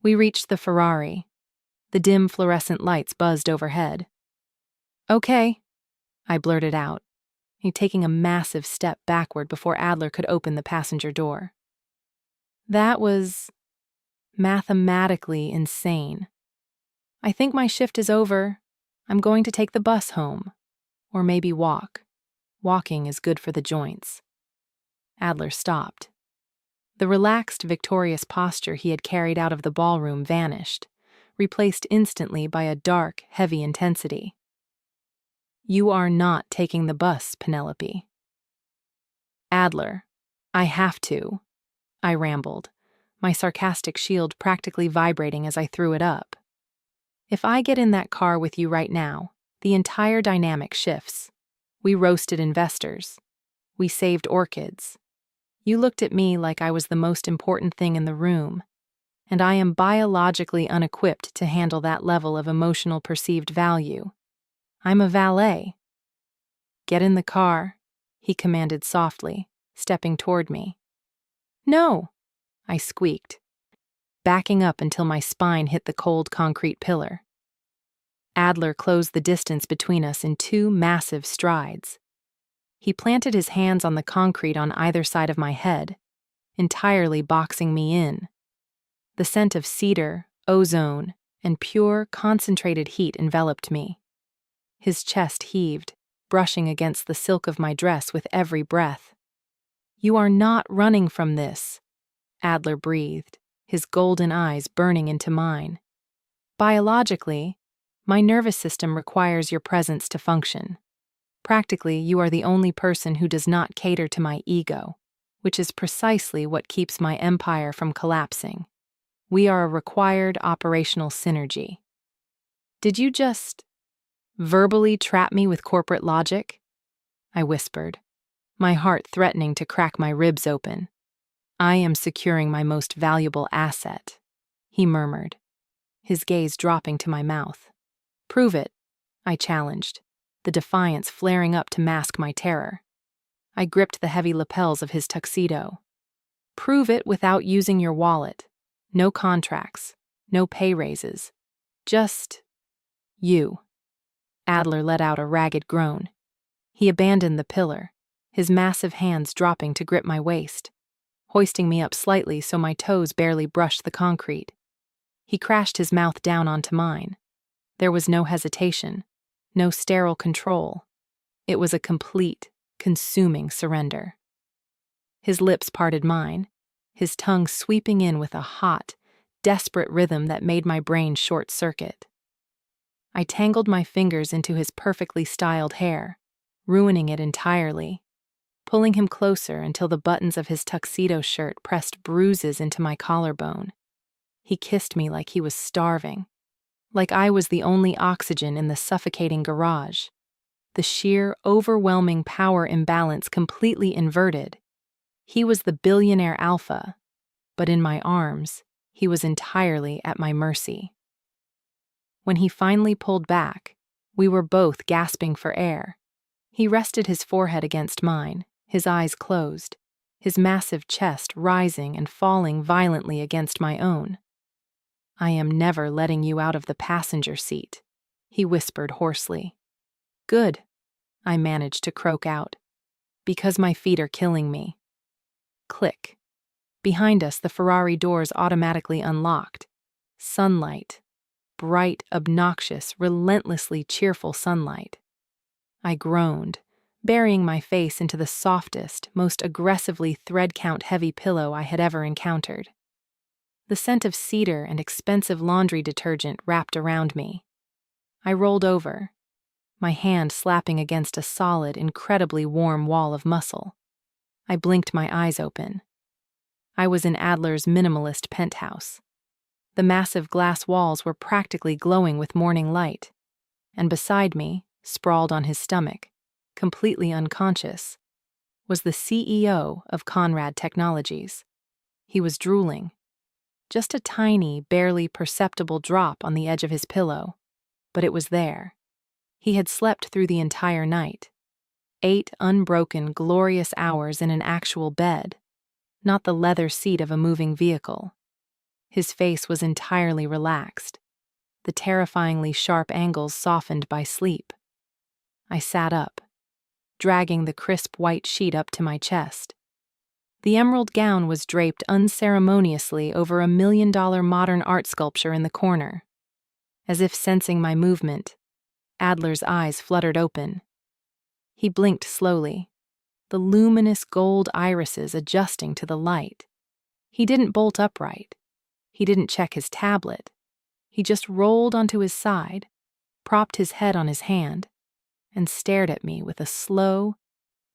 [SPEAKER 2] We reached the Ferrari. The dim fluorescent lights buzzed overhead. "Okay," I blurted out, taking a massive step backward before Adler could open the passenger door. That was mathematically insane. "I think my shift is over. I'm going to take the bus home. Or maybe walk. Walking is good for the joints." Adler stopped. The relaxed, victorious posture he had carried out of the ballroom vanished, replaced instantly by a dark, heavy intensity. "You are not taking the bus, Penelope." "Adler, I have to," I rambled, my sarcastic shield practically vibrating as I threw it up. "If I get in that car with you right now, the entire dynamic shifts. We roasted investors. We saved orchids. You looked at me like I was the most important thing in the room, and I am biologically unequipped to handle that level of emotional perceived value. I'm a valet." "Get in the car," he commanded softly, stepping toward me. "No," I squeaked, backing up until my spine hit the cold concrete pillar. Adler closed the distance between us in 2 massive strides. He planted his hands on the concrete on either side of my head, entirely boxing me in. The scent of cedar, ozone, and pure, concentrated heat enveloped me. His chest heaved, brushing against the silk of my dress with every breath. "You are not running from this," Adler breathed, his golden eyes burning into mine. "Biologically, my nervous system requires your presence to function. Practically, you are the only person who does not cater to my ego, which is precisely what keeps my empire from collapsing. We are a required operational synergy." "Did you just verbally trap me with corporate logic?" I whispered, my heart threatening to crack my ribs open. "I am securing my most valuable asset," he murmured, his gaze dropping to my mouth. "Prove it," I challenged, the defiance flaring up to mask my terror. I gripped the heavy lapels of his tuxedo. "Prove it without using your wallet. No contracts, no pay raises. Just you." Adler let out a ragged groan. He abandoned the pillar, his massive hands dropping to grip my waist, hoisting me up slightly so my toes barely brushed the concrete. He crashed his mouth down onto mine. There was no hesitation, no sterile control. It was a complete, consuming surrender. His lips parted mine, his tongue sweeping in with a hot, desperate rhythm that made my brain short-circuit. I tangled my fingers into his perfectly styled hair, ruining it entirely, pulling him closer until the buttons of his tuxedo shirt pressed bruises into my collarbone. He kissed me like he was starving, like I was the only oxygen in the suffocating garage. The sheer, overwhelming power imbalance completely inverted. He was the billionaire alpha, but in my arms, he was entirely at my mercy. When he finally pulled back, we were both gasping for air. He rested his forehead against mine, his eyes closed, his massive chest rising and falling violently against my own. "I am never letting you out of the passenger seat," he whispered hoarsely. "Good," I managed to croak out, "because my feet are killing me." Click. Behind us, the Ferrari doors automatically unlocked. Sunlight. Bright, obnoxious, relentlessly cheerful sunlight. I groaned, burying my face into the softest, most aggressively thread-count-heavy pillow I had ever encountered. The scent of cedar and expensive laundry detergent wrapped around me. I rolled over, my hand slapping against a solid, incredibly warm wall of muscle. I blinked my eyes open. I was in Adler's minimalist penthouse. The massive glass walls were practically glowing with morning light, and beside me, sprawled on his stomach, completely unconscious, was the CEO of Conrad Technologies. He was drooling. Just a tiny, barely perceptible drop on the edge of his pillow, but it was there. He had slept through the entire night. 8 unbroken, glorious hours in an actual bed, not the leather seat of a moving vehicle. His face was entirely relaxed, the terrifyingly sharp angles softened by sleep. I sat up, dragging the crisp white sheet up to my chest. The emerald gown was draped unceremoniously over $1 million modern art sculpture in the corner. As if sensing my movement, Adler's eyes fluttered open. He blinked slowly, the luminous gold irises adjusting to the light. He didn't bolt upright. He didn't check his tablet. He just rolled onto his side, propped his head on his hand, and stared at me with a slow,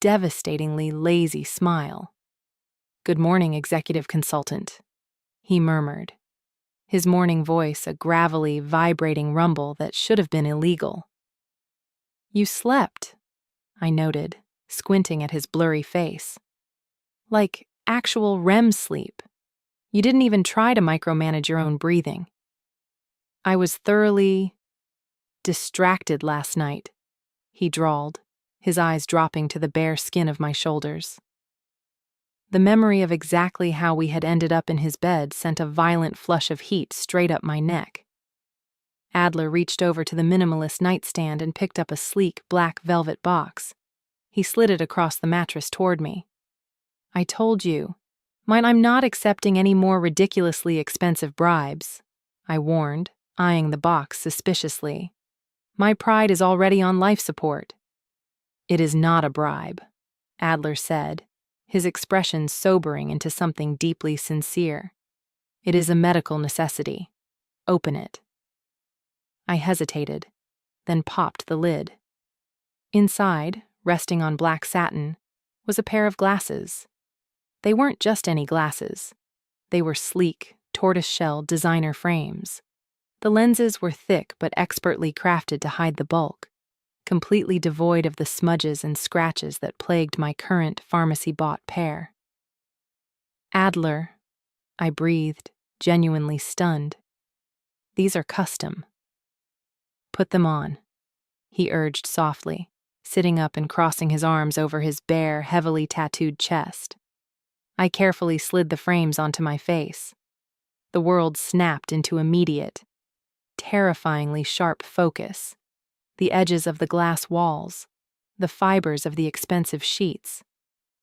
[SPEAKER 2] devastatingly lazy smile. "Good morning, executive consultant," he murmured, his morning voice a gravelly, vibrating rumble that should have been illegal. "You slept," I noted, squinting at his blurry face. "Like actual REM sleep. You didn't even try to micromanage your own breathing." "I was thoroughly distracted last night," he drawled, his eyes dropping to the bare skin of my shoulders. The memory of exactly how we had ended up in his bed sent a violent flush of heat straight up my neck. Adler reached over to the minimalist nightstand and picked up a sleek black velvet box. He slid it across the mattress toward me. "I told you. I'm not accepting any more ridiculously expensive bribes," I warned, eyeing the box suspiciously. "My pride is already on life support." "It is not a bribe," Adler said, his expression sobering into something deeply sincere. "It is a medical necessity. Open it." I hesitated, then popped the lid. Inside, resting on black satin, was a pair of glasses. They weren't just any glasses. They were sleek, tortoise-shell designer frames. The lenses were thick but expertly crafted to hide the bulk, completely devoid of the smudges and scratches that plagued my current pharmacy-bought pair. "Adler," I breathed, genuinely stunned. "These are custom." "Put them on," he urged softly, sitting up and crossing his arms over his bare, heavily tattooed chest. I carefully slid the frames onto my face. The world snapped into immediate, terrifyingly sharp focus. The edges of the glass walls, the fibers of the expensive sheets,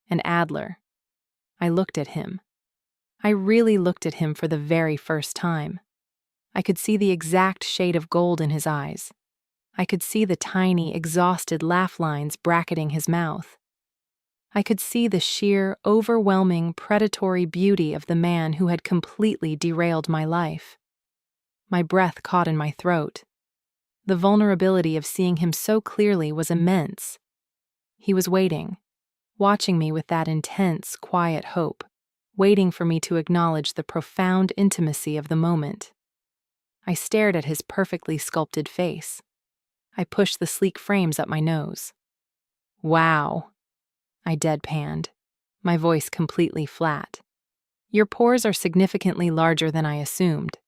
[SPEAKER 2] and Adler. I looked at him. I really looked at him for the very first time. I could see the exact shade of gold in his eyes. I could see the tiny, exhausted laugh lines bracketing his mouth. I could see the sheer, overwhelming, predatory beauty of the man who had completely derailed my life. My breath caught in my throat. The vulnerability of seeing him so clearly was immense. He was waiting watching me with that intense, quiet hope, waiting for me to acknowledge the profound intimacy of the moment. I stared at his perfectly sculpted face. I pushed the sleek frames up my nose. "Wow," I deadpanned, my voice completely flat. "Your pores are significantly larger than I assumed.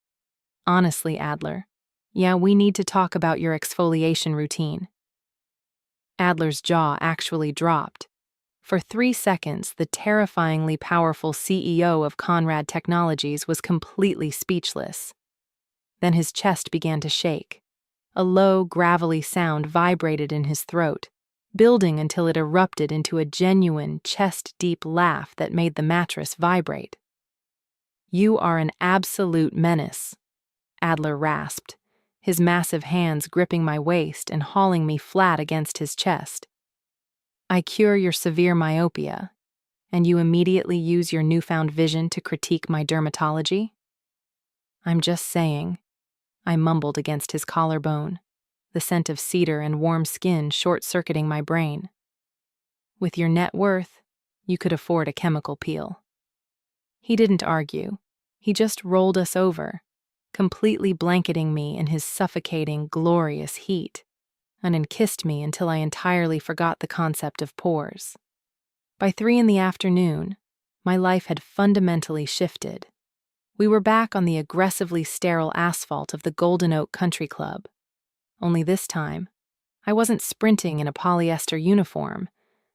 [SPEAKER 2] Honestly, Adler, yeah, we need to talk about your exfoliation routine." Adler's jaw actually dropped. For 3 seconds, the terrifyingly powerful CEO of Conrad Technologies was completely speechless. Then his chest began to shake. A low, gravelly sound vibrated in his throat, building until it erupted into a genuine, chest-deep laugh that made the mattress vibrate. "You are an absolute menace," Adler rasped, his massive hands gripping my waist and hauling me flat against his chest. "I cure your severe myopia, and you immediately use your newfound vision to critique my dermatology?" "I'm just saying," I mumbled against his collarbone, the scent of cedar and warm skin short-circuiting my brain. "With your net worth, you could afford a chemical peel." He didn't argue. He just rolled us over, completely blanketing me in his suffocating, glorious heat, and then kissed me until I entirely forgot the concept of pores. By 3 p.m, my life had fundamentally shifted. We were back on the aggressively sterile asphalt of the Golden Oak Country Club. Only this time, I wasn't sprinting in a polyester uniform,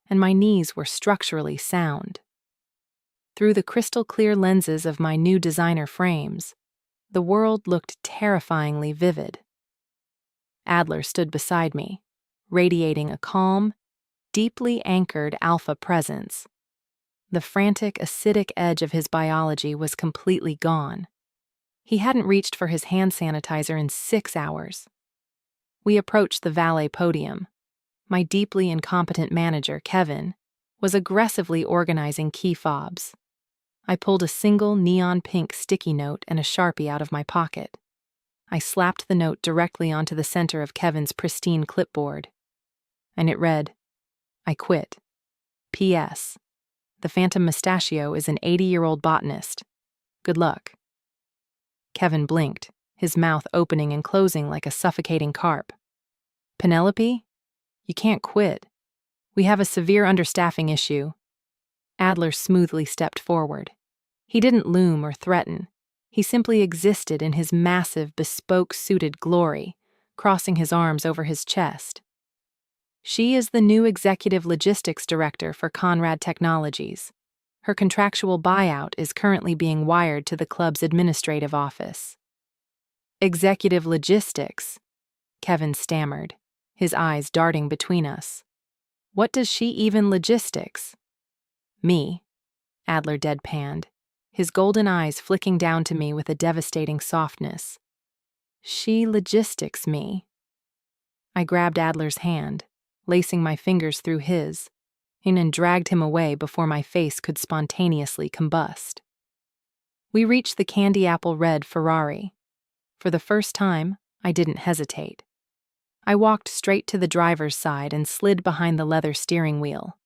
[SPEAKER 2] and my knees were structurally sound. Through the crystal-clear lenses of my new designer frames, the world looked terrifyingly vivid. Adler stood beside me, radiating a calm, deeply anchored alpha presence. The frantic, acidic edge of his biology was completely gone. He hadn't reached for his hand sanitizer in 6 hours. We approached the Valet podium. My deeply incompetent manager, Kevin, was aggressively organizing key fobs. I pulled a single neon pink sticky note and a Sharpie out of my pocket. I slapped the note directly onto the center of Kevin's pristine clipboard. And it read, "I quit. P.S. The Phantom Mustachio is an 80-year-old botanist. Good luck." Kevin blinked, his mouth opening and closing like a suffocating carp. "Penelope, you can't quit. We have a severe understaffing issue." Adler smoothly stepped forward. He didn't loom or threaten. He simply existed in his massive, bespoke-suited glory, crossing his arms over his chest. "She is the new executive logistics director for Conrad Technologies. Her contractual buyout is currently being wired to the club's administrative office." "Executive logistics?" Kevin stammered, his eyes darting between us. "What does she even logistics?" "Me," Adler deadpanned, his golden eyes flicking down to me with a devastating softness. "She logistics me." I grabbed Adler's hand, lacing my fingers through his, and dragged him away before my face could spontaneously combust. We reached the candy apple red Ferrari. For the first time, I didn't hesitate. I walked straight to the driver's side and slid behind the leather steering wheel.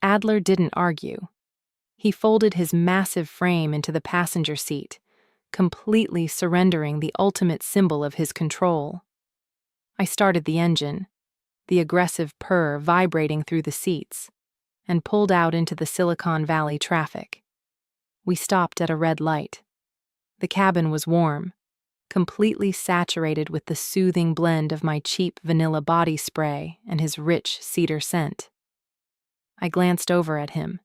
[SPEAKER 2] Adler didn't argue. He folded his massive frame into the passenger seat, completely surrendering the ultimate symbol of his control. I started the engine, the aggressive purr vibrating through the seats, and pulled out into the Silicon Valley traffic. We stopped at a red light. The cabin was warm, completely saturated with the soothing blend of my cheap vanilla body spray and his rich cedar scent. I glanced over at him.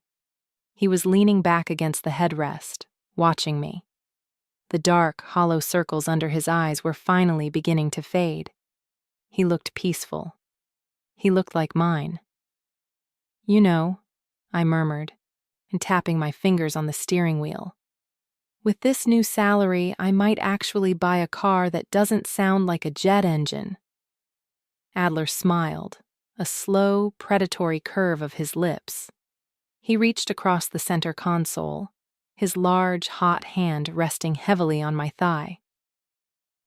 [SPEAKER 2] He was leaning back against the headrest, watching me. The dark, hollow circles under his eyes were finally beginning to fade. He looked peaceful. He looked like mine. "You know," I murmured, and tapping my fingers on the steering wheel. "With this new salary, I might actually buy a car that doesn't sound like a jet engine." Adler smiled, a slow, predatory curve of his lips. He reached across the center console, his large, hot hand resting heavily on my thigh.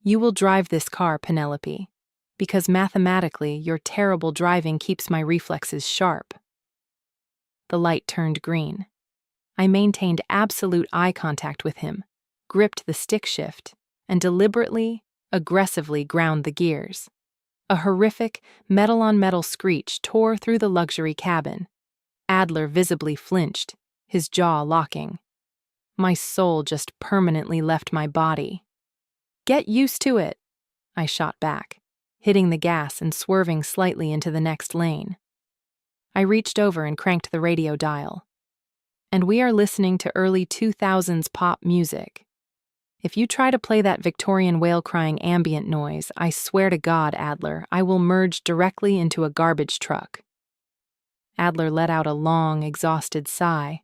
[SPEAKER 2] "You will drive this car, Penelope, because mathematically your terrible driving keeps my reflexes sharp." The light turned green. I maintained absolute eye contact with him, gripped the stick shift, and deliberately, aggressively ground the gears. A horrific, metal-on-metal screech tore through the luxury cabin. Adler visibly flinched, his jaw locking. My soul just permanently left my body. "Get used to it," I shot back, hitting the gas and swerving slightly into the next lane. I reached over and cranked the radio dial. And we are listening to early 2000s pop music. If you try to play that Victorian whale-crying ambient noise, I swear to God, Adler, I will merge directly into a garbage truck. Adler let out a long, exhausted sigh,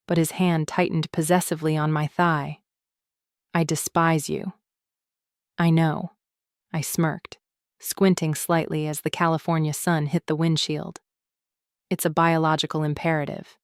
[SPEAKER 2] but his hand tightened possessively on my thigh. "I despise you." "I know," I smirked, squinting slightly as the California sun hit the windshield. "It's a biological imperative."